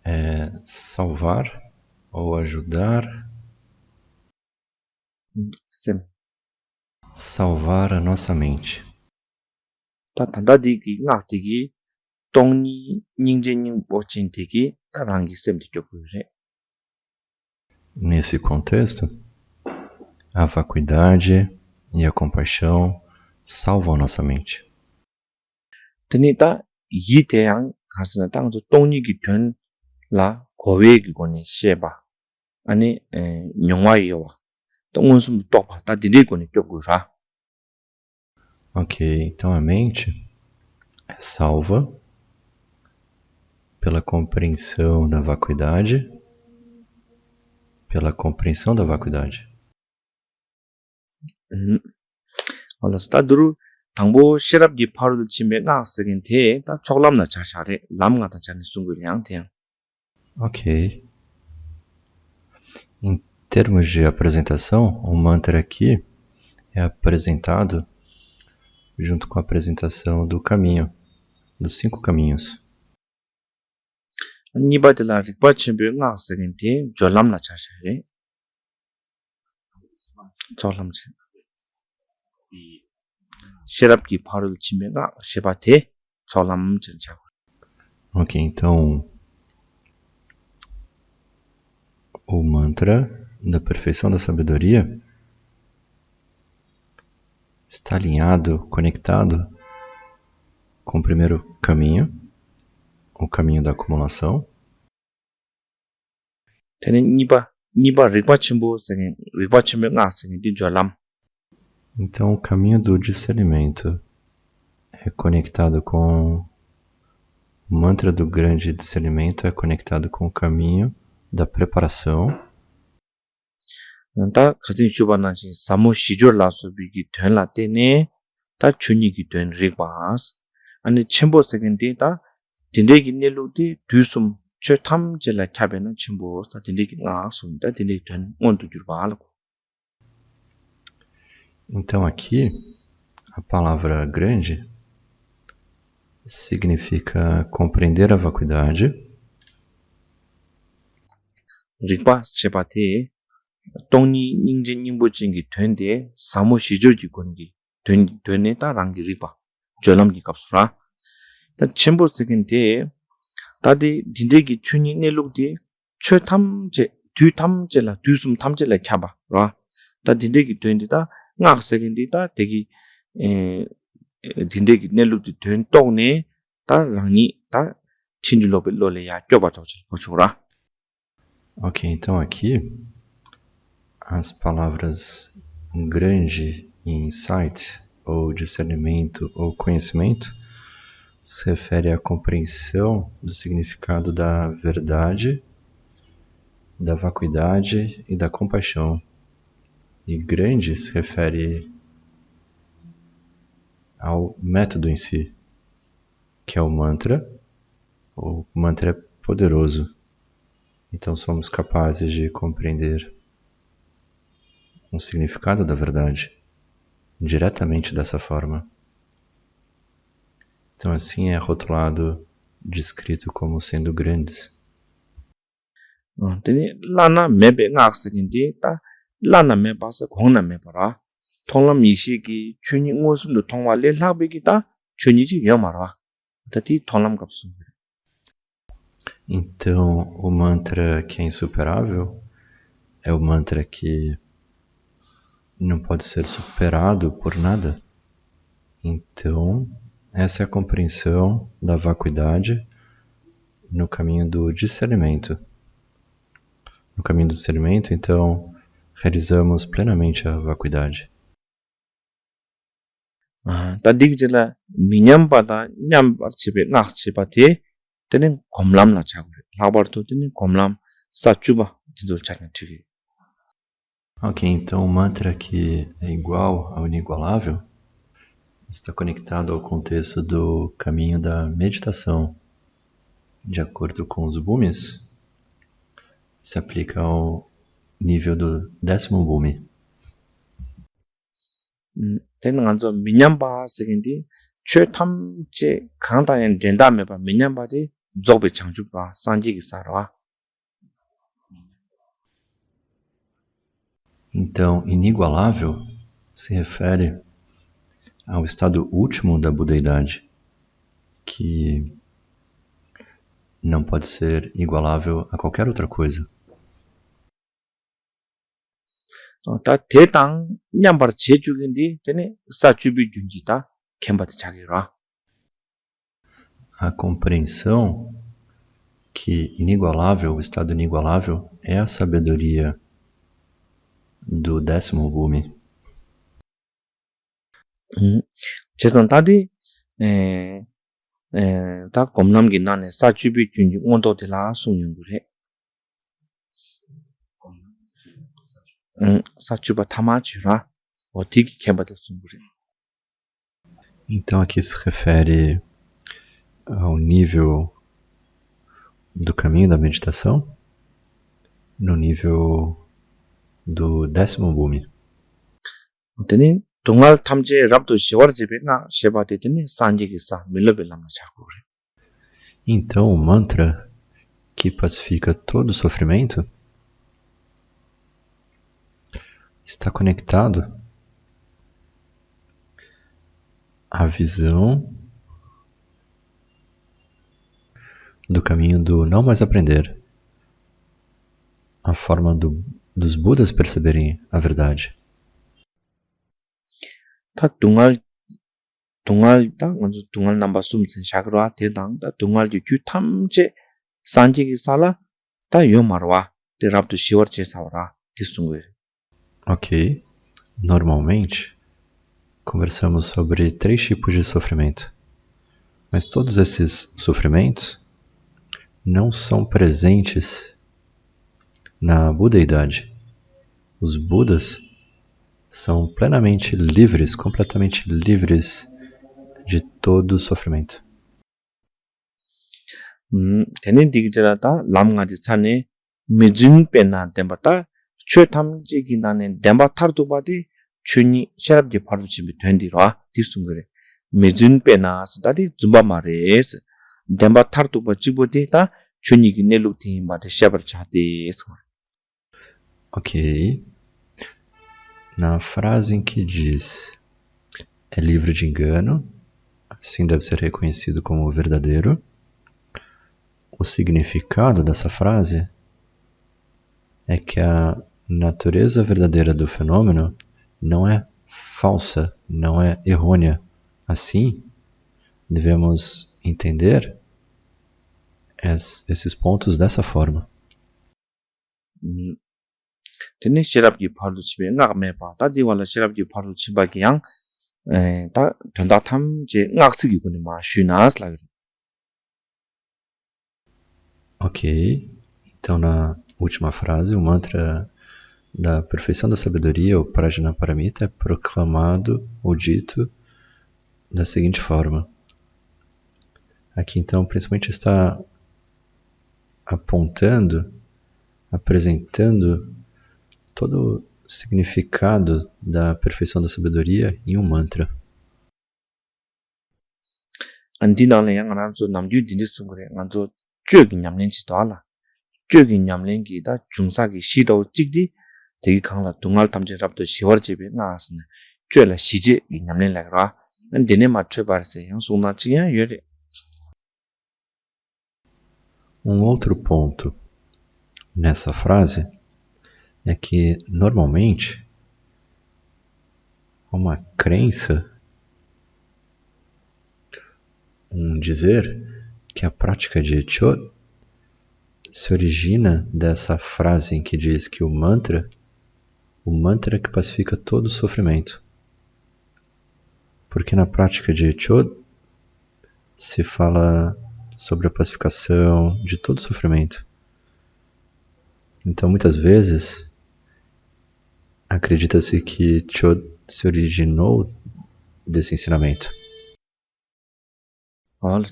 é salvar ou ajudar, salvar a nossa mente. 다 단다디기 ngak디기 동니 닝제닝 보친디기 따랑기 셈디 겹고래. Nesse contexto, a vacuidade e a compaixão salvam nossa mente. 드니다 이 대양 가스나 땅도 동니기 된라 고외기 고니 시에바 아니 영화이와 동원숨 똑바 다 디리고니 겹고라. Ok, então a mente é salva pela compreensão da vacuidade, olha está duro 당보 시랍기 파르도 치메 나스긴테 다 초람나 자샤레 람가다 잔 숭구량 태양. Ok. Em termos de apresentação, o mantra aqui é apresentado junto com a apresentação do caminho, dos 5 caminhos. 니바들라 릭바치베 나스긴테 졸람나 자샤레 졸람체 시랍기 파르도 치메 나 시바테 졸람 전차. Ok, então o mantra da perfeição da sabedoria está alinhado, conectado com o primeiro caminho, o caminho da acumulação. Então o caminho do discernimento é conectado com o mantra do grande discernimento, é conectado com o caminho da preparação. 다 가진 주반나시 사모 시졸라서 비기 된라 때네 다 준이기 된 리바스 아니 첨보 세겐디 다 딘데기 넬로디 뒤숨 최탐젤라 차베는 첨보 다 딘데기 나숨다 딘데기 된 온도 줄바알고. Então aqui a palavra grande significa compreender a vacuidade. 리바 세바테 동니 닝제 닝보진기 된데 사모 시조지 건기 되네 따랑기 리바 졸람기 값으라 다 첨부 세긴데 다디 딘데기 춘이 내룩디 최탐제 뒤탐제라 뒤숨 탐제라 캬바 라 딘데기 된데다 ngak segendi ta degi dindegi nelukdi den tokne ta rangi ta chinjulobe lole ya kyoba chura. Ok, então aqui as palavras grande e insight, ou discernimento, ou conhecimento, se refere à compreensão do significado da verdade, da vacuidade e da compaixão. E grande se refere ao método em si, que é o mantra. O mantra é poderoso, então somos capazes de compreender o significado da verdade diretamente dessa forma. Então assim é rotulado, descrito como sendo grandes. Lana mebe ngak segendi ta lana mebasa gongna mebara tonglam yishiki chuni ngosumdo tongwa le lakbeki ta chuniji yomara tati tonglam kapsum. Então o mantra que é insuperável é o mantra que não pode ser superado por nada. Então essa é a compreensão da vacuidade no caminho do discernimento. No caminho do discernimento, então, realizamos plenamente a vacuidade. Tadigjela minyambada nyambar chibe ngak chibati tenen komlam na chagure labarto tenen komlam sachuba didol chakna tigi. Ok, então o mantra que é igual ao inigualável está conectado ao contexto do caminho da meditação. De acordo com os Bhumis, se aplica ao nível do 10º Bhumi. Tenen anzo minyamba segendi 최탐제 강다엔 된다메바 미냠바디 조베 창주바 산지기 사라와. Então, inigualável se refere ao estado último da budeidade, que não pode ser igualável a qualquer outra coisa. 다 대당 냠바르 제주긴디 되네 사주비 균지다 켐바드 자기라. A compreensão que inigualável, o estado inigualável, é a sabedoria do 10º Bhumi. 제선다디 다 검남기 나네 사주비 균지 온도들라 숭용구래. 사주바 타마치라 어디기 켐바드 숭구래. Então aqui se refere ao nível do caminho da meditação, no nível do 10º Bhumi. 어때니 동알 탐제 랍도 시월지베나 셰바데드니 산지기사 밀러벨람나 자고래. Então o mantra que pacifica todo o sofrimento está conectado à visão do caminho do não mais aprender, a forma dos Budas perceberem a verdade. 다 동알 다 먼저 동알 넘버 숨진 샤그라 대당 다 동알지 규탐제 산지기사라 다 요마르와 데랍도 시월제 사오라 디숭웨. Ok, normalmente conversamos sobre 3 tipos de sofrimento, mas todos esses sofrimentos não são presentes na budeidade. Os Budas são plenamente livres, completamente livres de todo sofrimento. 되는 디기자다 람가지 차네 미진 페나 덴바타 최탐지기 나네 덴바타르도바디 춘이 샤랍지 파르치미 된디라 디숭그레 미진 페나 스다디 줌바마레스 덴바타르도바 지보데다 춘이기 넬루티 마데 샤버차데스. Ok. Na frase em que diz é livre de engano, assim deve ser reconhecido como verdadeiro. O significado dessa frase é que a natureza verdadeira do fenômeno não é falsa, não é errônea. Assim, devemos entender esses pontos dessa forma. Tene shirabji paru chibe ngak mepa, ta diwala shirabji paru chiba ki yang, ta tanda tham je ngak sigi kuni ma shunas lagri. Ok. Então, na última frase, o mantra da perfeição da sabedoria, o Prajnaparamita, é proclamado ou dito da seguinte forma. Aqui, então, principalmente está apontando, apresentando todo o significado da perfeição da sabedoria em um mantra. Andinale yang ananzo namgyu dindisungre, ananzo juegi nyamlen chi toala. Juegi nyamlen ki ta jungsa ki shidaw chikdi, tegi kangla dungal tamche rabdo shiwar chibe nga asne, juela shije ki nyamlen lagra. Dene ma trebarse yang sumna chiya yore. Outro ponto nessa frase é que, normalmente, uma crença, dizer que a prática de Chod se origina dessa frase em que diz que o mantra é que pacifica todo o sofrimento. Porque na prática de Chod se fala sobre a pacificação de todo o sofrimento. Então, muitas vezes, acredita-se que Chod se originou desse ensinamento.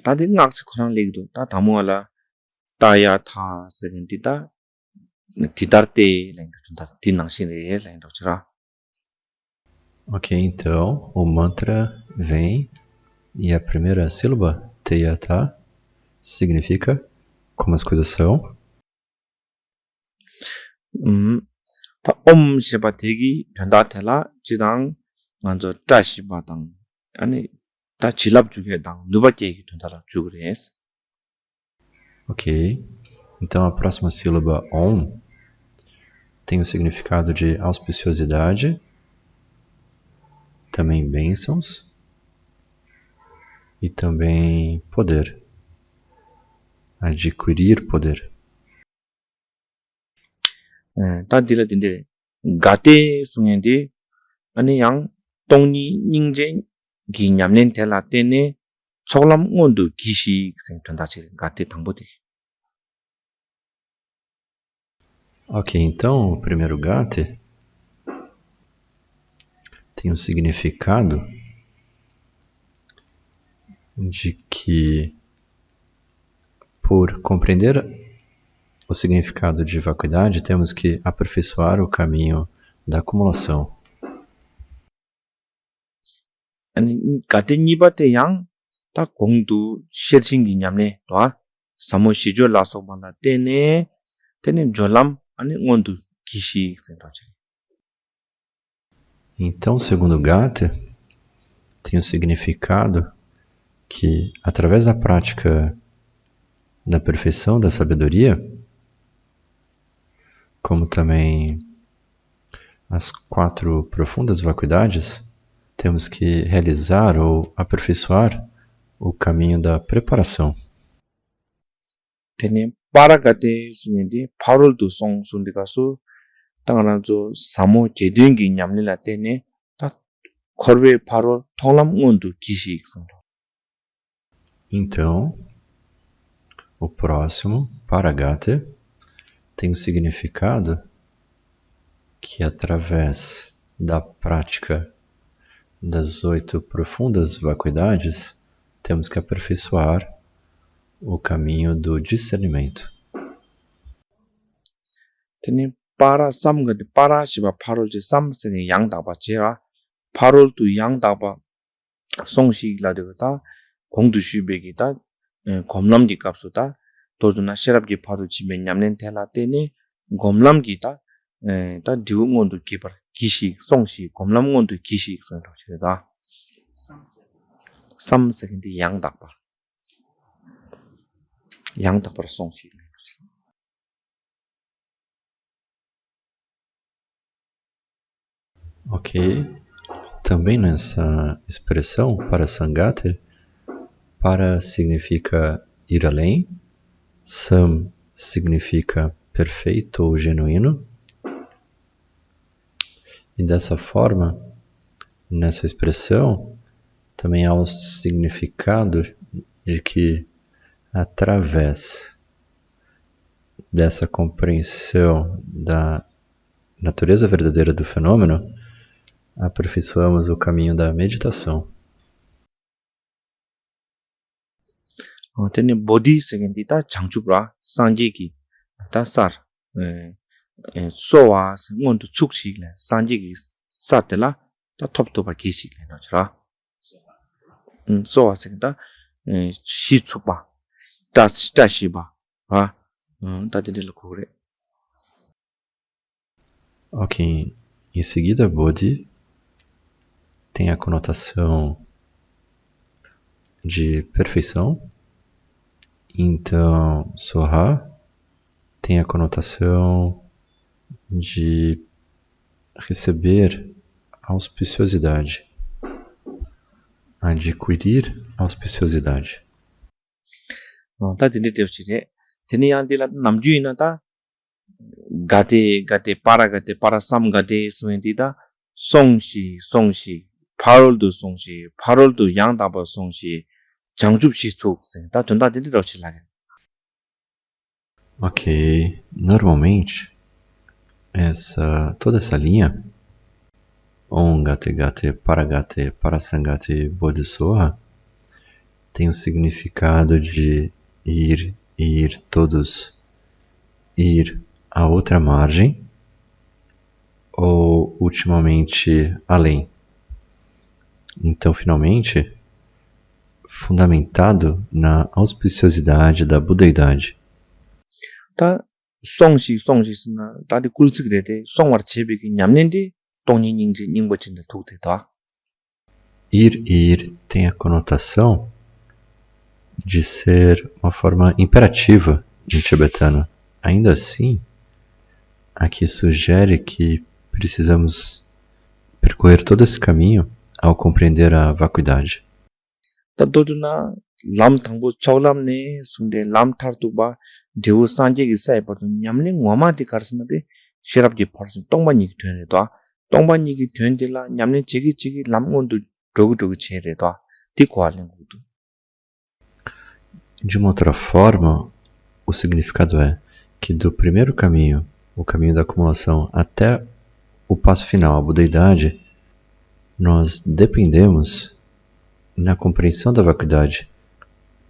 Ta di ngak si khurang legdo, ta tamu ala taya tha segendi ta tidarte lengdo, ti nangshin re lengdo chira. Ok, então o mantra vem e a primeira sílaba, Teyata, significa como as coisas são. Ta sheba tegi dhanda thela chidang nganzo ta shiba tang, ani ta chilab juge tang nuba kegi dhanda jugres. Ok, então a próxima sílaba, Om, tem o significado de auspiciosidade, também bênçãos e também poder, adquirir poder. Ta dila dinde gate sungende ani yang tongni ningje gi nyamlen thela tene choglam ngondu gishi seng dhanda chire gate thangbote. Ok, então o primeiro gate tem o significado de que, por compreender o significado de vacuidade, temos que aperfeiçoar o caminho da acumulação. Ani gate nibate yang ta gongdu sherchingi nyamle toa samo shijo laso bala tene jolam ani ngondu gishi seng dhanda chire. Então, segundo Gata, tem o significado que, através da prática da perfeição da sabedoria, como também as 4 profundas vacuidades, temos que realizar ou aperfeiçoar o caminho da preparação. Tene para gate sungende parol du song sundikasu tangananzo samo jedingi nyamlila tene ta korwe parol tonglam ngondu gishi sundo. Então, o próximo, Paragata, tem o significado que, através da prática das 8 profundas vacuidades, temos que aperfeiçoar o caminho do discernimento. Tene para samgade para shiba parol je samsene yang daba chera parol tu yang daba songshi la de ta gongdu shubegi ta gomlam gi kapsu ta toduna sherab gi paru chibe nyamlen thela tene gomlam gi ta 다 디웅원도 기발 기식 송시 검람원도 기식 소리로 지다 3세컨드 양닭발 송시. Ok. Também nessa expressão, para Sangate, para significa ir além, Sam significa perfeito ou genuíno. E dessa forma, nessa expressão, também há o significado de que, através dessa compreensão da natureza verdadeira do fenômeno, aperfeiçoamos o caminho da meditação. Tene body segendi ta changchubra sanjigi ta sar sowa ngondu chukshi le sanjigi satela ta top to ba kishi le no chra sowa segenda shi chupa ta shiba ha ta dele lokure. Ok, em seguida, Bodhi tem a conotação de perfeição. Então, Soha tem a conotação de receber auspiciosidade, adquirir auspiciosidade. Ta dele devchire tene yandila namjuina ta gate para sam gate suendida 송시 파롤도 송시 파롤도 양다버 송시 장줍시 속생 다 된다 들리러 치라게. Ok, normalmente toda essa linha Om Gate Gate para Sangate Bodhisoha tem o significado de ir todos, ir à outra margem ou ultimamente além. Então, finalmente, fundamentado na auspiciosidade da budeidade. 다 송시스나 다디 꿀츠그레데 송월 제비기 냠nen디 동닝닝지 닝버친데 도대다. Ir tem a conotação de ser uma forma imperativa em tibetano. Ainda assim, aqui sugere que precisamos percorrer todo esse caminho ao compreender a vacuidade. 다도드나 람탕보 초람네 순데 람타르두바 데우 산제기 사이버도 냠링 와마디 가르스나데 시랍지 퍼슨 똥반이기 되네도 똥반이기 된딜라 냠링 지기 람몬도 조그조그 체레도 디고알랭 구도. De uma outra forma, o significado é que do primeiro caminho, o caminho da acumulação, até o passo final, a budeidade, nós dependemos na compreensão da vacuidade.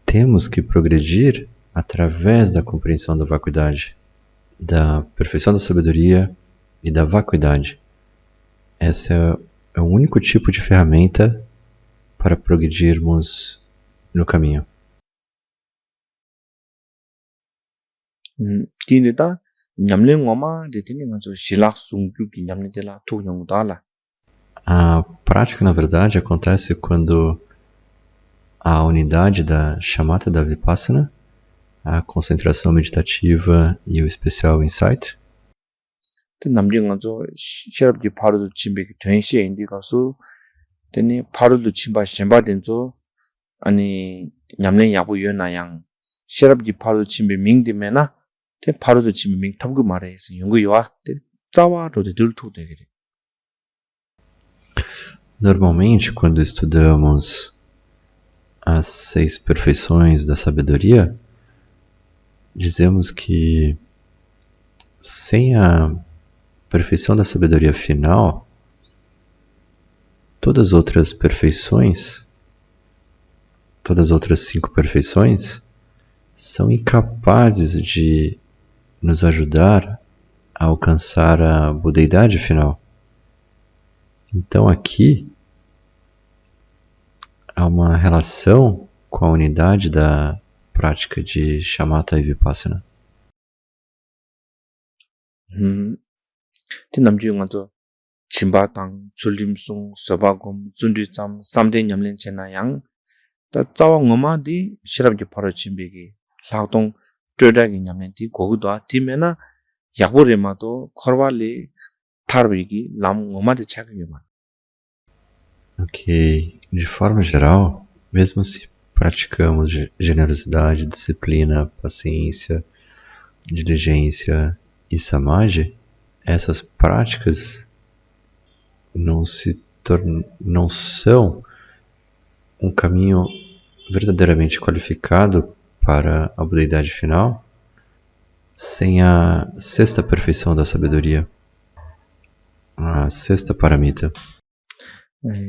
Temos que progredir através da compreensão da vacuidade, da perfeição da sabedoria e da vacuidade. Essa é o único tipo de ferramenta para progredirmos no caminho. 디네다 냠링 와마 데티니 가서 실락 숭규기 냠네텔라 투용다라. A prática, na verdade, acontece quando a unidade da shamatha da vipassana, a concentração meditativa e o especial insight, 남ling 가서 시럽지 바로도 침백이 된 시에 인디 가서 되니 바로도 침바 셴바된조 아니 냠랭 야부 연나양 시럽지 바로 침배 밍디메나 테 바로도 침배 밍 탑그 말해서 연구요아 짜와로도 들토 되게. normalmente, quando estudamos as 6 perfeições da sabedoria, dizemos que sem a perfeição da sabedoria final, todas as outras perfeições, todas as outras 5 perfeições, são incapazes de nos ajudar a alcançar a budeidade final. Então aqui há uma relação com a unidade da prática de shamatha e vipassana. 티 남주 가서 침바당 줄림송 서바곰 준디점 삼대 냠len 체나양 다 짜왕 엄마디 시랍지 바로 침비기 라동 쪼다기 냠len 티 고구도 티메나 약보레마도 커발리 타르비기 람 엄마디 차기만. Ok, de forma geral, mesmo se praticamos generosidade, disciplina, paciência, diligência e samadhi, essas práticas não são um caminho verdadeiramente qualificado para a budeidade final sem a sexta perfeição da sabedoria, a sexta paramita.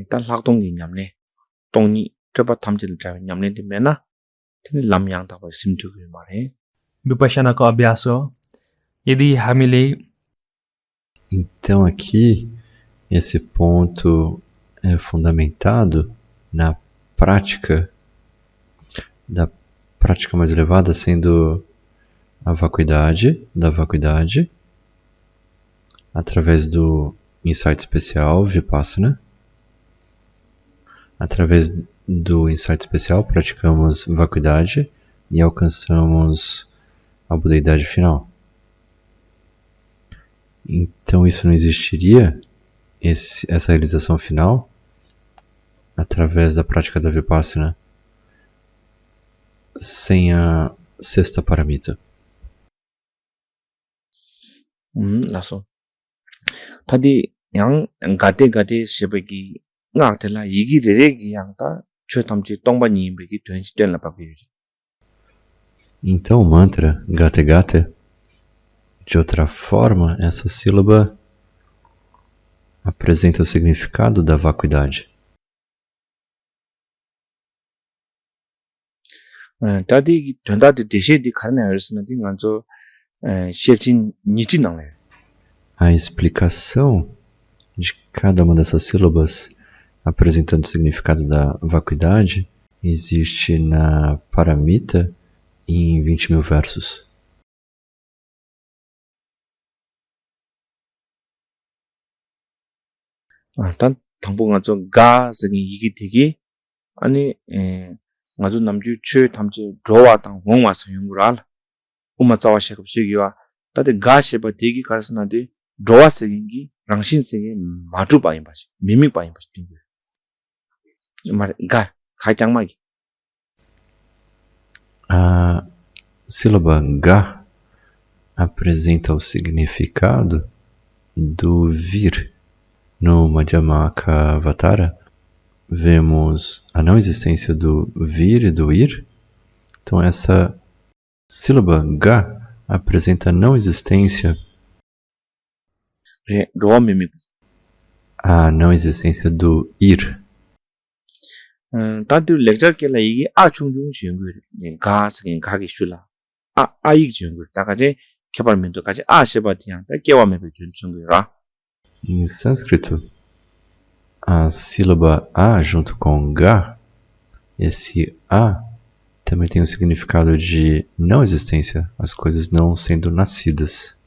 다 락동기 냠네 동니 저바 탐질 자 냠네 되면나 तिनी लमयाङ तपाईं सिमटुको मारे विपश्यनाको अभ्यास हो यदि हामीले Então aqui esse ponto é fundamentado na prática da prática mais elevada, sendo a vacuidade, da vacuidade, através do insight especial Vipassana. Através do insight especial praticamos vacuidade e alcançamos a budeidade final. Então isso não existiria, essa realização final, através da prática da Vipassana, sem a sexta paramita. 나서 다디 양 가데 시베기 ngātela yīgi reregi yāngta chö tamchi tōngba nīmbegi tuanchi tenla papiri. Então o mantra Gate Gate, de outra forma, essa sílaba apresenta o significado da vacuidade. 다디 된다디 대시디 가르네 알스나디 간조 셰진 니지 나래. A explicação de cada uma dessas sílabas apresentando o significado da vacuidade existe na Paramita em 20.000 versos. 단 당분간 좀 가스기 이기 되기 아니 아주 남주 최 탐지 로와 당 원와 소용을 우마 자와 셰급시기와 다들 가시바 되기 가르스나디 로와 세긴기 랑신세기 마주 바인 바시 미미 바인 바시 A sílaba Ga apresenta o significado do vir. No Madhyamaka Avatara, vemos a não existência do vir e do ir. Então essa sílaba Ga apresenta a não existência, a não existência do ir. 다들 렉처께라 이게 아중중 지연글 가스긴 가기 슐라 아이 지연글 다가제 개발면도까지 아시바디양 깨와메베 준중글라. Em sânscrito, a sílaba A junto com Ga, esse A também tem o significado de não existência, as coisas não sendo nascidas.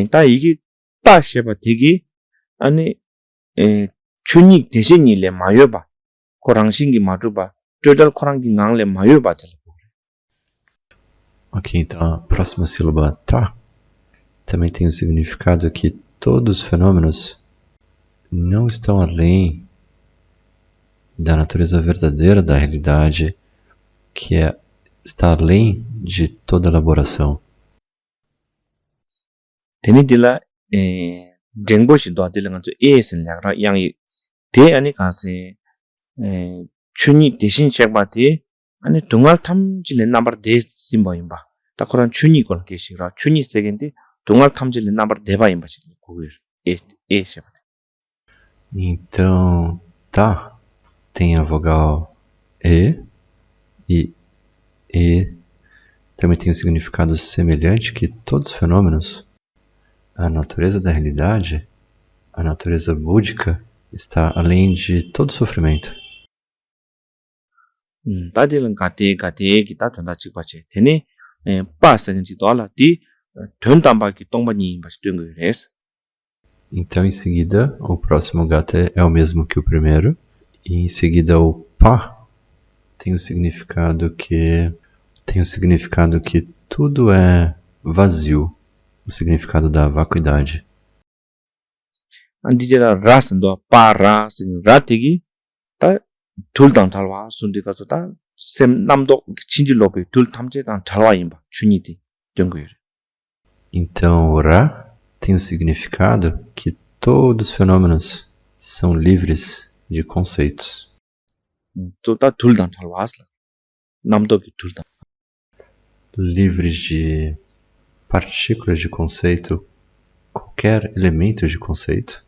다 이게 따시바 되기 아니 춘익 대신이래 마여봐 코랑신기 마주봐 쪼절 코랑기 낭래 마여봐. Ok, então a próxima sílaba Ta também tem o significado que todos os fenômenos não estão além da natureza verdadeira da realidade, que está além de toda elaboração. 데니딜라 쟁보시도 아들랑 저 에스냐라 양이 대 아니 가세 춘이 대신 시작바티 아니 동알 탐질의 넘버 대 심바임바 딱 그런 춘이 걸 계시라 춘이 세겐데 동알 탐질의 넘버 대바임 바시 고일 에 시바. Então, Ta tem a vogal E também tem um significado semelhante que todos os fenômenos, a natureza da realidade, a natureza búdica, está além de todo sofrimento. 다들은 가대 기타 전다 찍바체 되니 빠스는지 돌아 디 된담바기 똥바니 바시 된 거예요. Então, em seguida, o próximo gata é o mesmo que o primeiro. E em seguida, o pá tem o significado que tudo é vazio. O significado da vacuidade. 안디제라 라스도 파라스 라티기 다 둘당 달와 순디 가서 다셈 남도 친질로비 둘 탐제당 달와임바 주니디 된 거예요. Então, o Ra tem o significado que todos os fenômenos são livres de conceitos. 또다 둘당 달와스라 남도기 둘당 Livres de partículas de conceito, qualquer elemento de conceito.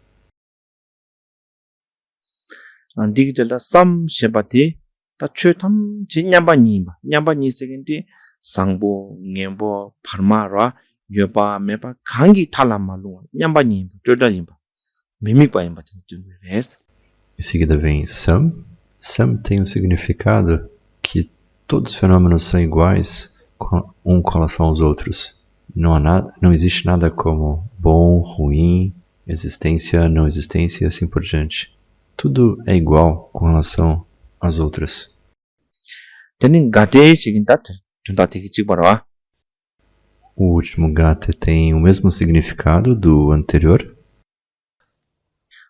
안디기절다 쌈 셰바티 다 최탐 진냐바니바 냐바니 세겐디 상보 녜보 파르마라 여바 메바 강기 탈라말로 냐바니 쪼달림바 미믹바임바 뜬거레스. Em seguida vem Sam. Sam tem o significado que todos os fenômenos são iguais um com relação aos outros. Não existe nada como bom, ruim, existência, não existência e assim por diante. Tudo é igual com relação às outras. Tenin gate sigintat junta teki chibara. O último gate tem o mesmo significado do anterior.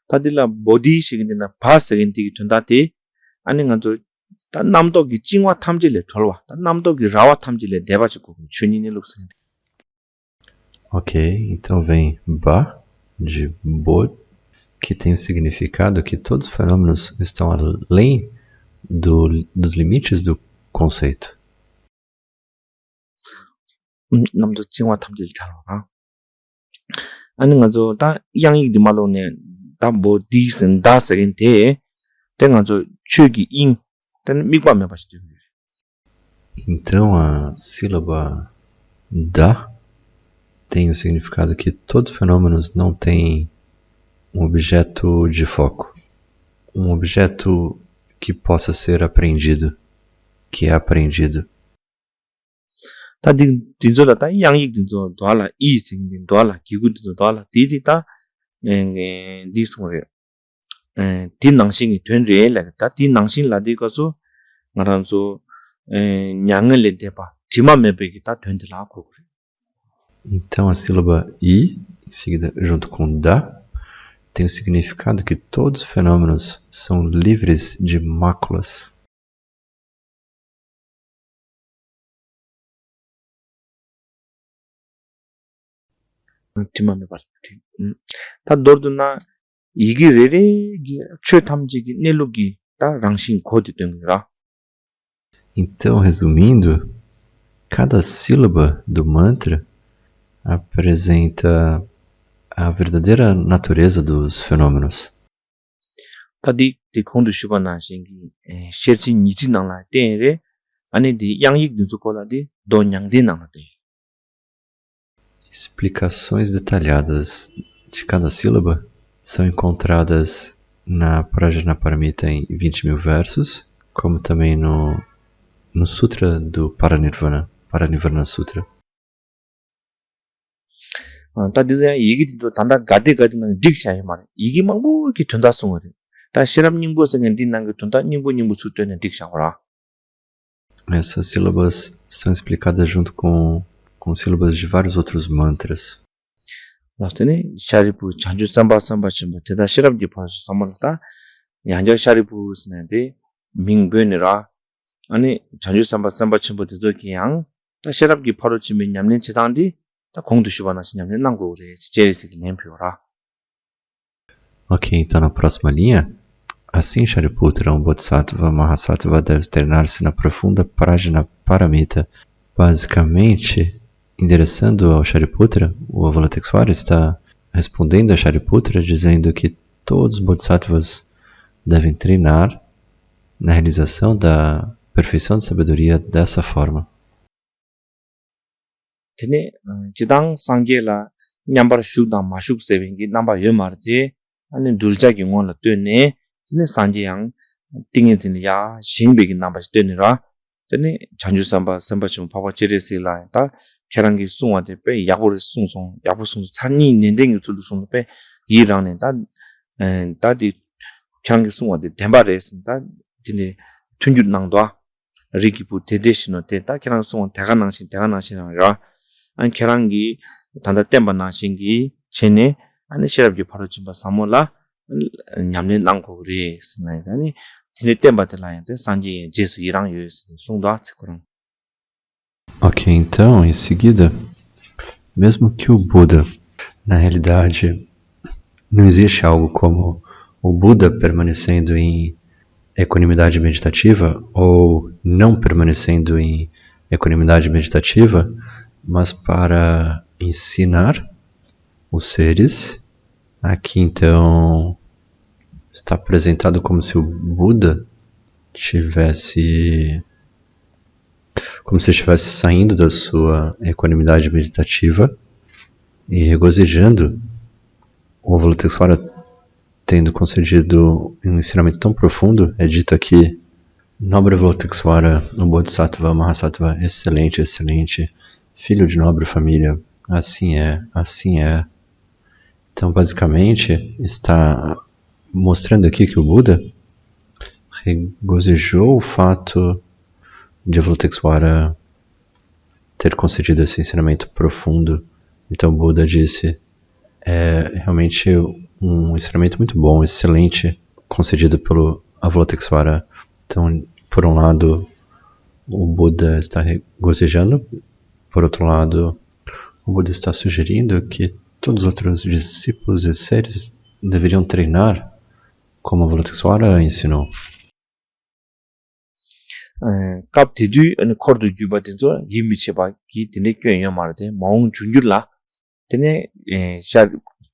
Tadila body sigindina pa siginti junta te ani nganzo ta namdo gi jingwa 탐질레 졸와 ta namdo gi rawa 탐질레 대바지고 춘인이 룩스. Ok, então vem Ba de Bod, que tem o significado que todos os fenômenos estão além dos limites do conceito. 남도 징화 탐질 잘와. 아니 가서 다 양이 디말로네 다뭐 디슨 다 세긴데 tenganzo chugi in ten migwame bastante. Então a sílaba Da tem o significado que todos os fenômenos não têm um objeto de foco, um objeto que possa ser aprendido, que é aprendido. 다 딘조다 다 양이 딘조 도알라 이 생긴 도알라 기구 딘조 도알라 디디다 디스모레 딘낭싱이 된레라 다 딘낭싱 라디고서 나란소 냥을 대바 디마메베기 다 된들라고 그래. Então a sílaba I, em seguida junto com Da, tem o significado que todos os fenômenos são livres de máculas. 디마메바 다 너도나 이게 레레기 최탐지기 넬로기 다 랑싱 코드 된 거라. Então, resumindo, cada sílaba do mantra apresenta a verdadeira natureza dos fenômenos. 다디 디콘도 슈바나 신기 셰르치 니진나라 때에 아니 디 양익 딘수콜라디 돈양디나데. Explicações detalhadas de cada sílaba são encontradas na Prajnaparamita em 20.000 versos, como também no Sutra do Paranirvana Sutra. 다디자 얘기도 단다 가디가디는 딕샤이 말. 이게 막뭐 이렇게 전다송을 해. 다 시랍님보서는 딘난 그 돈다 님보 수트는 딕샤오라. Essas sílabas são explicadas junto com sílabas de vários outros mantras. 나스네 샤리부 잔주 삼바 삼바침 대다 시랍디 파서 삼만다. 양저 샤리부스네데 민베네라. 아니 잔주 삼바 삼바침부터 저기양 다 시랍기 바로 치면 냠린 지당디 다 공도 슈바나시 냠린 난고 우리 제리스기 냠표라. Ok, então na próxima linha, assim Shariputra, um Bodhisattva Mahasattva deve treinar-se na profunda Prajnaparamita. Basicamente, endereçando ao Shariputra, o Avalokiteshvara está respondendo a Shariputra dizendo que todos os Bodhisattvas devem treinar na realização da perfeição de sabedoria dessa forma. 테네 지당 상계라 냠바르 슈다 마슈크 세빙기 남바 여마르데 아니 둘자기 원라 되네 테네 상계양 띵에진야 신베기 남바시 되네라 tene chanju samba chum papa cheresi la ta kerangi sungwa de pe yabu sung chani nendeng yu sung pe yirang ne ta di kerangi sungwa de demba res ta dine tunju nangdwa rikipu tedeshino te ta kerangi sungwa tega nangshin ra an kerangi tanda temba nangshingi chene ane shirabji paro chimba samola nyamne nangko re sinay ani dine temba te la yante sanji jesu yirang yu sungdwa tsikurang. Ok, então, em seguida, mesmo que o Buda, na realidade, não existe algo como o Buda permanecendo em equanimidade meditativa ou não permanecendo em equanimidade meditativa, mas para ensinar os seres. Aqui então está apresentado como se o Buda estivesse saindo da sua equanimidade meditativa e regozijando o Avalokitesvara tendo concedido um ensinamento tão profundo. É dito aqui: nobre Avalokitesvara, um Bodhisattva, Mahasattva, excelente, filho de nobre família, assim é. Então, basicamente, está mostrando aqui que o Buda regozijou o fato de Avalokitesvara ter concedido esse ensinamento profundo. Então, o Buda disse: é realmente um ensinamento muito bom, excelente, concedido pelo Avalokitesvara. Então, por um lado, o Buda está regozijando, por outro lado, o Buda está sugerindo que todos os outros discípulos e seres deveriam treinar como Avalokitesvara ensinou. Kap tedu kordu juba tenzo yimi cheba ki tene kyo marade maung chunjula tene shar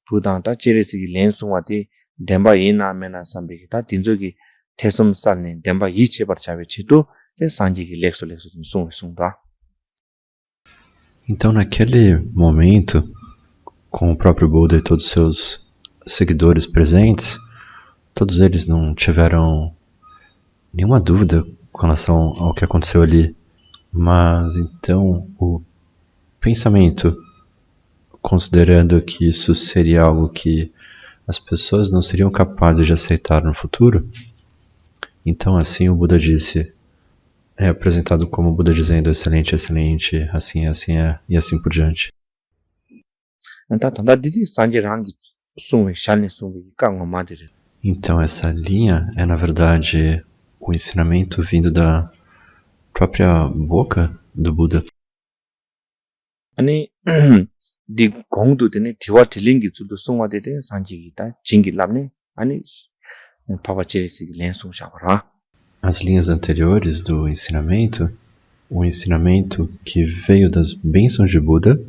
budang ta cheresi ki len sungwa de demba yina mena sambe ta tenzo ki tesum salne demba yi chebar chabe chitu te sanji ki lekso sungda. Então, naquele momento, com o próprio Buda e todos os seus seguidores presentes, todos eles não tiveram nenhuma dúvida com relação ao que aconteceu ali. Mas então o pensamento, considerando que isso seria algo que as pessoas não seriam capazes de aceitar no futuro, então assim o Buda disse, é apresentado como o Buda dizendo excelente, assim é, e assim por diante. Então essa linha é na verdade o ensinamento vindo da própria boca do Buda. Ani di gongdu tene tiwa tilingi tsudu sungwa dede sanji gita jingi labne ani papa cheresi len sung shabara. As linhas anteriores do ensinamento, o ensinamento que veio das bênçãos de Buda,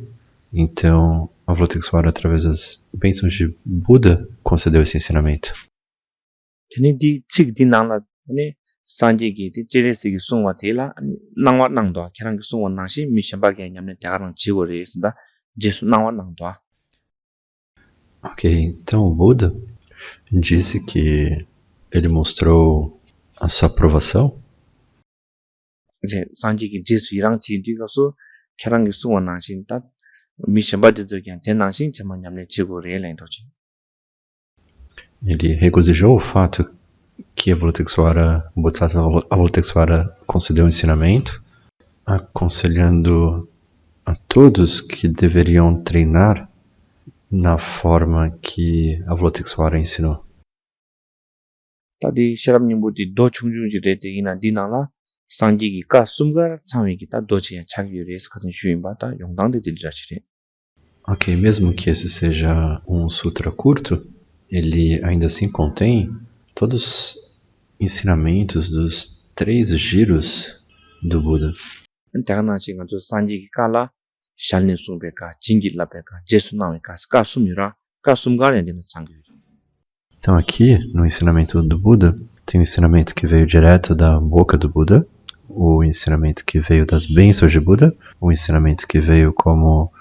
então Avalokitesvara, através das bênçãos de Buda, concedeu esse ensinamento. Tene di tsik di nangla ani sanji gita cheresi gi sungwa tela nangwa nangdoa kerang gi sungwa nangshi mishamba ge nyamne tegarang chigo re sinda jesu nangwa nangdoa. Ok, então o Buda disse que ele mostrou a sua aprovação. Sanji ki jesu irang chi di gaso kerang gi sungwa nangshin ta mishamba de zogyang ten nangshin chama nyamne chigo re len tochi. Ele regozijou o fato que Avalokitesvara, o Bodhisattva Avalokitesvara concedeu um ensinamento, aconselhando a todos que deveriam treinar na forma que Avalokitesvara ensinou. Tadi Sherab Nyingbo di do chungjungji re de ina dinangla sanji ki ka sumgar changwi ki ta do chiya chagyu re skhasin shuinba ta yongdang de dilja chire. Ok, mesmo que esse seja um sutra curto, ele ainda assim contém todos os ensinamentos dos 3 giros do Buda. Antagana chinga zo sanji ki ka la shalne sumbe ka jingi labe ka jesu nawe ka sumira ka sumgar yan dina changyu. Então aqui, no ensinamento do Buda, tem o ensinamento que veio direto da boca do Buda, o ensinamento que veio das bênçãos de Buda, o ensinamento que veio como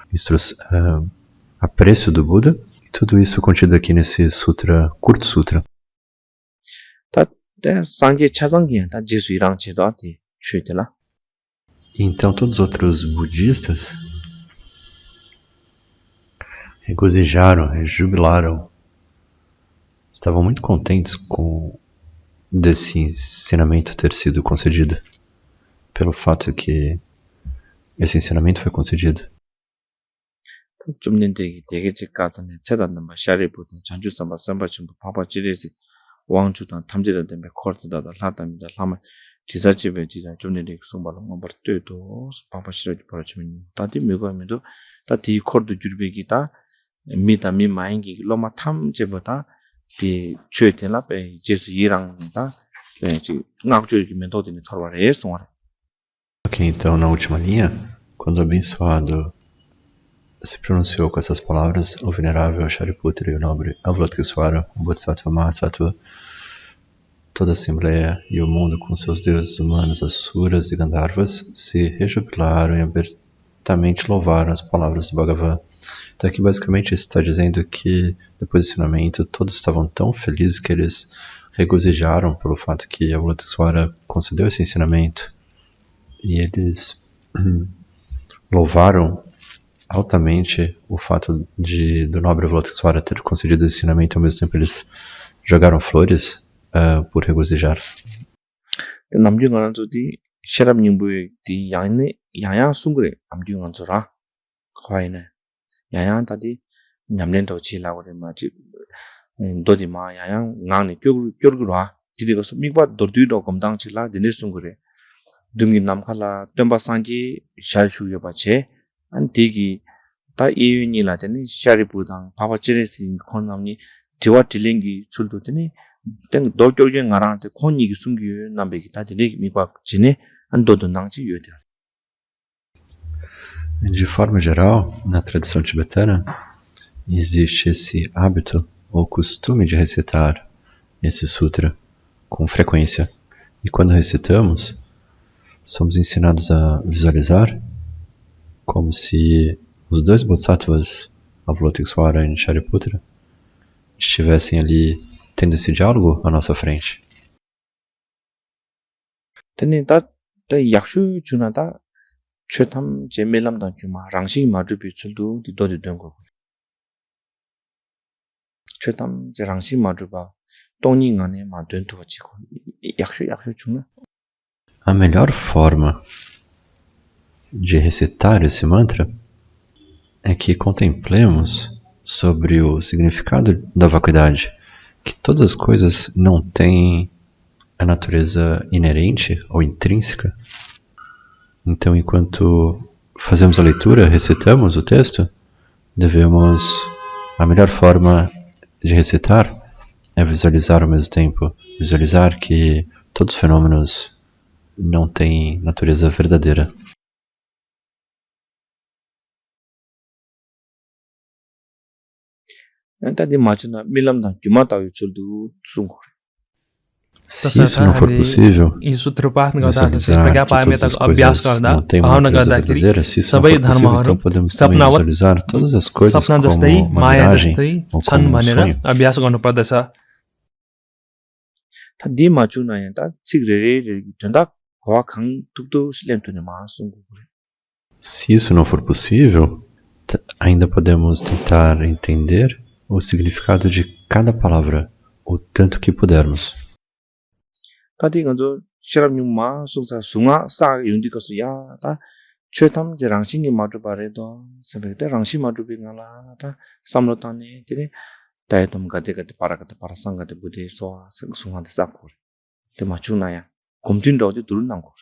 apreço do Buda, e tudo isso contido aqui nesse sutra, curto sutra. Ta sanji chazangi ta jesu irang chedo ati chue de la. E então todos os outros budistas regozijaram, rejubilaram, estavam muito contentes com desse ensinamento ter sido concedido, pelo fato que esse ensinamento foi concedido. 좀 년대기 되게 직가전에 제단나마 샤리부터 전주선바 선바침부 파파지레시 왕주단 탐지를 때문에 코르트다다 라담이다 라마 디자집에 디자 좀 년대기 송발로 뭐 때도 파파시를 벌어지면 다디 미고면도 다디 코르트 줄베기다 미타미 마인기 로마 탐제보다 디 최테라베 제수 이랑다 지 나고주기면 도디니 털와래 송아래. Ok, então na última linha, quando o abençoado se pronunciou com essas palavras, o venerável Shariputra e o nobre Avalokitesvara, o Bodhisattva Mahasattva, toda a Assembleia e o mundo com seus deuses humanos, Asuras e Gandharvas, se rejubilaram e abertamente louvaram as palavras do Bhagavan. Então aqui basicamente está dizendo que depois do ensinamento todos estavam tão felizes que eles regozijaram pelo fato que Avalokitesvara concedeu esse ensinamento e eles louvaram altamente o fato do nobre Avalokitesvara ter concedido o ensinamento, ao mesmo tempo eles jogaram flores por regozijar. 남중간한조디 셰랍님부의 디 양네 양양 숭그레 남중간조라 과이네 양양 다디 냠렌도 치라고 그래 마지 도디마 양양 낭니 껴르그라 디디가서 미과 도르디도 검당 치라 디네 숭그레 등기 남칼라 템바상기 샬슈여 바체 안 디기 다 이윤이라 되니 샤리부당 바바치레스 콘남니 디와 딜링기 출도더니 땡 도교제 나라한테 콘이기 숨기 남베기 다들이 미과 지네 안도도 낭지 요데. De forma geral, na tradição tibetana, existe esse hábito ou costume de recitar esse sutra com frequência. E quando recitamos, somos ensinados a visualizar como se os dois bodhisattvas, Avalokitesvara e Shariputra, estivessem ali tendo esse diálogo à nossa frente. 근데 다 약수 주나다 최탐 제멜람다 주마 랑시 마주비 출도 디도디 된 거. 최탐 제 랑시 마주바 동닝 안에 마된도 지고 약수 주나. A melhor forma de recitar esse mantra é que contemplemos sobre o significado da vacuidade, que todas as coisas não têm a natureza inerente ou intrínseca. Então, enquanto fazemos a leitura, recitamos o texto, a melhor forma de recitar é visualizar ao mesmo tempo, visualizar que todos os fenômenos não têm natureza verdadeira. 다디 마치나 밀람다 주마다 출도 숭고. Se isso não for possível, visualizar que todas as coisas não têm uma natureza verdadeira, se isso não for possível, então podemos também visualizar todas as coisas como uma miragem ou como um sonho. 다디 마추나야 다 치그레레 된다 와 강뚝도 실렘토네 마숭고 그래. Se isso não for possível, ainda podemos tentar entender o significado de cada palavra, o tanto que pudermos. 다디 간조 시랍님마 속사 숭아 사 윤디거스야 다 최탐 제 랑싱이 마주바레도 세베데 랑시 마주빙알라 다 삼로타네 데레 다이톰 가데가데 파라가데 파라상가데 부데소 숭아데 사코 데 마추나야 곰틴도데 두르난고.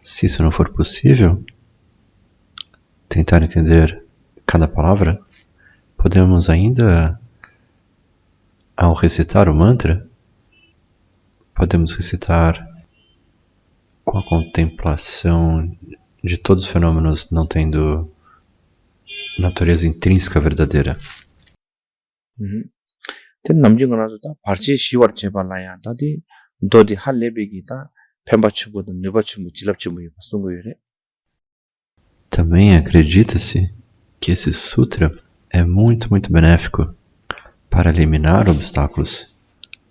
Se isso não for possível, tentar entender cada palavra, podemos ainda, ao recitar o mantra, podemos recitar com a contemplação de todos os fenômenos não tendo natureza intrínseca verdadeira. 된 남진거나서다 바르치 시월 제발라야 다디 도디 할레베기다 펜바치보다 네바치무 질랍치무 바송고요레. Também acredita-se que esse sutra é muito benéfico para eliminar obstáculos,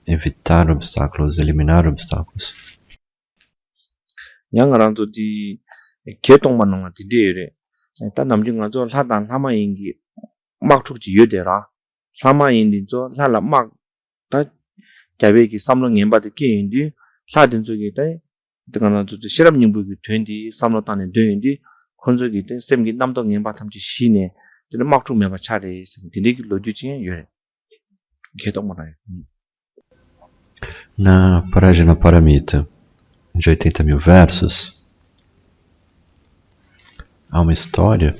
evitar obstáculos, eliminar obstáculos. 양아란조디 개똥만 나가 디디에 다 남중가 저 하단 하마인기 막 툭지 여대라 하마인디 저 라라 막다 자베기 삼릉 엠바드 게인디 사든 저기 때 그러나 저 실험 연구기 된디 삼로단에 된디 건조기 때 샘기 남동 엠바 탐지 시네 저는 막 툭면 봐 차례 디디기 로주진 요 개똥만 나요. Na Página Paramita, de 80.000 versos, há uma história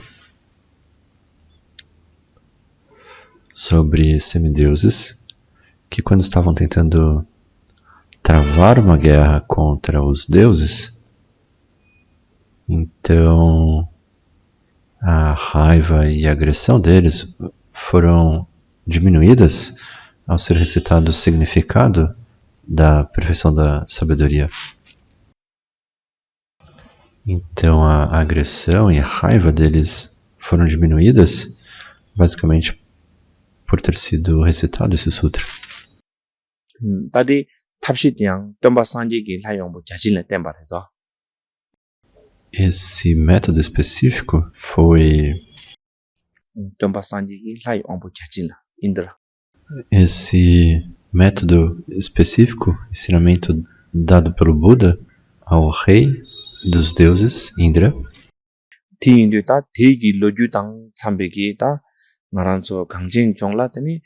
sobre semideuses que, quando estavam tentando travar uma guerra contra os deuses, então a raiva e a agressão deles foram diminuídas ao ser recitado o significado da perfeição da sabedoria. Então a agressão e a raiva deles foram diminuídas basicamente por ter sido recitado esse sutra. 다디 탑시디양 덤바산지기 라용부 자진을 땜바래서 Esse método específico foi 덤바산지기 라용부 자진라 인드라 esse método específico, ensinamento dado pelo Buda ao rei dos deuses, Indra, 디인도다 대기 로주당 참배기다 나란서 강진 종라더니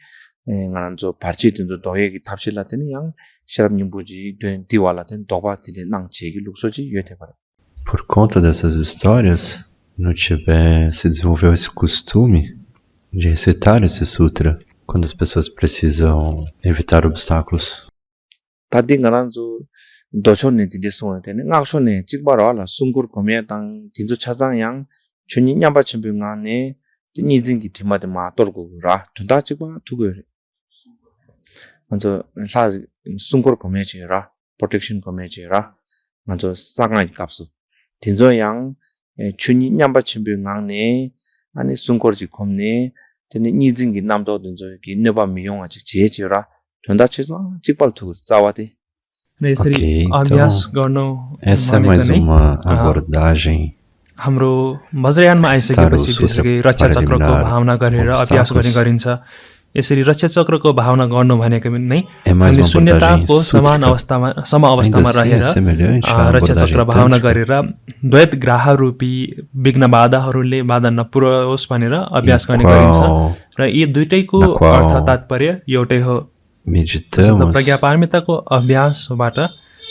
나란서 발치든도 도에기 탑실라더니 양 시랍님부지 된 디왈라든 도바티데 낭체기 룩소지 요테바라 por conta dessas histórias, no Tibete se desenvolveu esse costume de recitar esse sutra quando as pessoas precisam evitar obstáculos. 다디 나란서 도촌네 디데 소네데 낭소네 찍바라라 숭구르 고메당 딘조 차장양 춘니 냠바침병안에 니진기 디마데 마 돌고라 둔다 찍바 두고래 먼저 사 숭구르 고메지라 protection 고메지라 먼저 상하이 값수 딘조양 춘니 냠바침병안에 아니 숭구르지 곰네 되는 니진기 남도 딘조기 네바 미용아지 제지라 둔다 찍바 찍발 두고 싸와데 र यसरी Ok, então अभ्यास गर्नु essa é भनेको mais नै uma abordagem हाम्रो वज्रयानमा आइसकेपछि Staru विशेष गरी Sutra रक्षा चक्रको Preliminar भावना गरेर of अभ्यास गर्ने Obstáculos. गरिन्छ यसरी रक्षा चक्रको भावना गर्नु भनेको नै é mais हामीले uma शून्यताको abordagem sútrica. सम अवस्थामा Ainda assim, रहेर é semelhante à रक्षा abordagem चक्र भावना tântrica, गरेर द्वैत ग्राह रूपी विघ्न बाधाहरूले बाधा नपुरोस् भनेर अभ्यास गर्ने गरिन्छ qual र यी दुईटैको na qual अर्थ तात्पर्य एउटै हो त्यसर्थ meditamos प्रज्ञापारमिताको अभ्यासबाट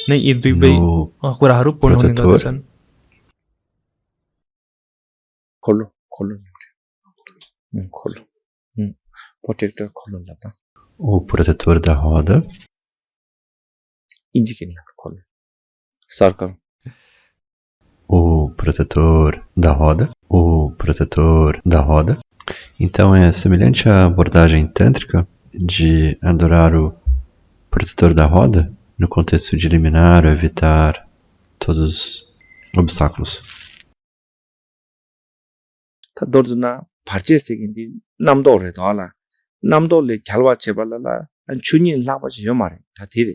नै यी दुवै no कुराहरू पूर्ण हुने protetor. गर्दछन् 콜로 콜로 프로텍터 콜로라다 o protetor da roda, 인지겠냐 콜로 서클 o protetor da roda, o protetor da roda. Então é semelhante à abordagem tântrica de adorar o protetor da roda no contexto de eliminar ou evitar todos os obstáculos. 다도르나 발제색인데 남도 오래도 알아 남도를 잘와 제발라 안 춘이 라바지 요 말이 다 되래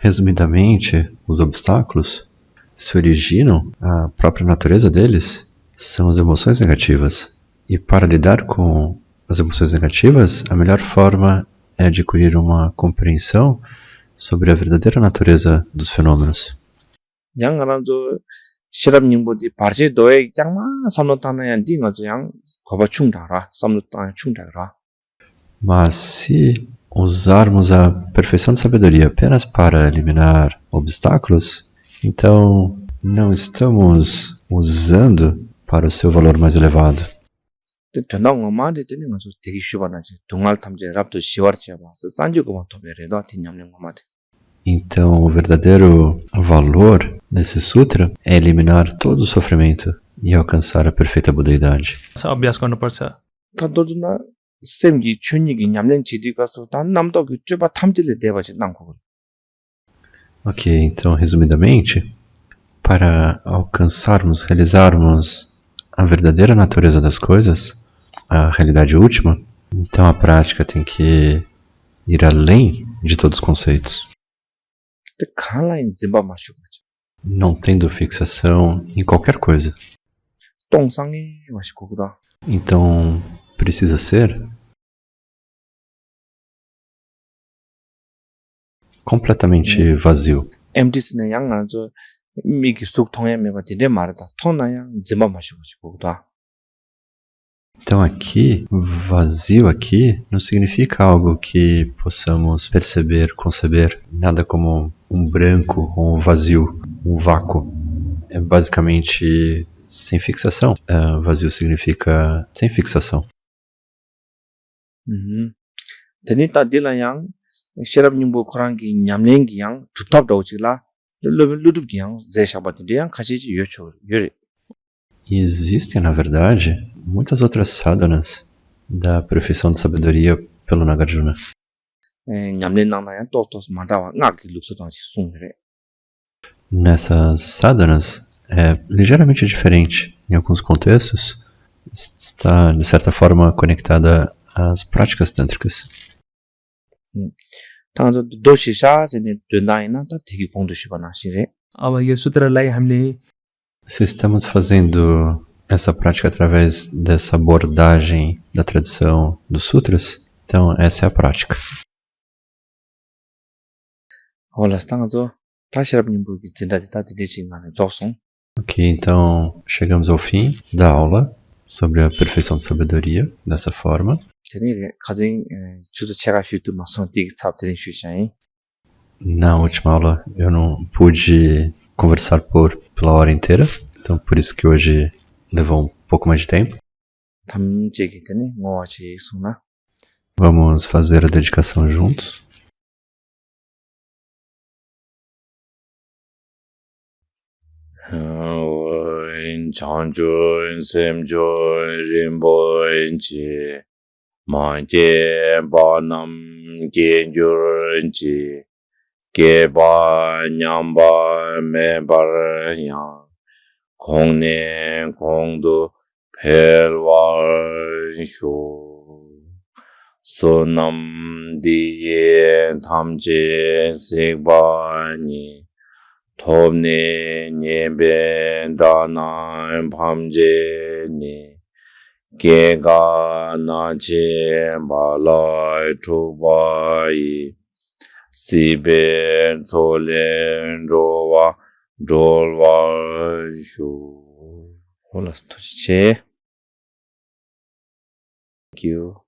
Resumidamente, os obstáculos se originam, a própria natureza deles são as emoções negativas. E para lidar com as emoções negativas, a melhor forma é adquirir uma compreensão sobre a verdadeira natureza dos fenômenos. 양가란 저 시랍님보디 발제도에 양마 삼노타나야 딩어저 양 거바 충다라 삼노타나 충다라 Mas se usarmos a perfeição da sabedoria apenas para eliminar obstáculos, então não estamos usando para o seu valor mais elevado. 전당 엄마한테 되는 거죠 되게 쉬워나지 동알 탐제 랍도 시월치야 봐서 산주고만 도베래도 뒷냠는 것마다 Então, o verdadeiro valor desse sutra é eliminar todo o sofrimento e alcançar a perfeita budeidade. अभ्यास गर्नुपर्छ 다도드나 쌤기 춘이기 냠는 지디 가서 난 남도 그쪽바 탐질에 대바지 남고 Ok, então, resumidamente, para alcançarmos, realizarmos a verdadeira natureza das coisas, a realidade última, então a prática tem que ir além de todos os conceitos. 그 칼라인 짐바 마시고 não tendo fixação em qualquer coisa. 똥상이 와시 거구다. Então, precisa ser completamente vazio. emptiness는 양은 저 미기 속 통에 매가 되게 말다. 통나야 제마 마시고 거구다. Então aqui, vazio aqui, não significa algo que possamos perceber, conceber, nada como um branco ou um vazio, um vácuo. É basicamente sem fixação. Vazio significa sem fixação. 되니 따딜라 양 시랍님보 코랑기 냠랭기 양 주탑도 지라 루루기 양 제샤바데 양 가시지 요초 요리. E existem, na verdade, muitas outras sadhanas da perfeição de sabedoria pelo Nagarjuna. 냠랭 나나야 또또스 마다와 나기 룩스도 송그래. Nessas sadhanas é ligeiramente diferente. Em alguns contextos, está de certa forma conectada às práticas tântricas. 당저 도시샤 제네 된다이나 다 되게 공도시거나 시래. अब यो सूत्रलाई हामीले Se estamos fazendo essa prática através dessa abordagem da tradição dos sutras, então essa é a prática. 올라스 당저 다시랍님보 진다지 다디데 시간에 조송. Ok, então chegamos ao fim da aula sobre a perfeição de sabedoria, dessa forma. 제네 가진 주도 제가 슈트 마선 띠기 삽들인 슈샤이. Na última aula eu não pude conversar pela hora inteira, então por isso que hoje levou um pouco mais de tempo. 담제기 때문에 뭐지 소나. Vamos fazer a dedicação juntos. 장준 샘준 림보인지 마제 바남 게줄인지 게바 냠바 메바냐 공내 공도 펠와쇼 소남디에 탐제 색바니 톱니 예배 다나 밤제니 개가 나지 말라이 투바이 시베 솔렌 로와 돌와쇼 올라스 토시체. Thank you.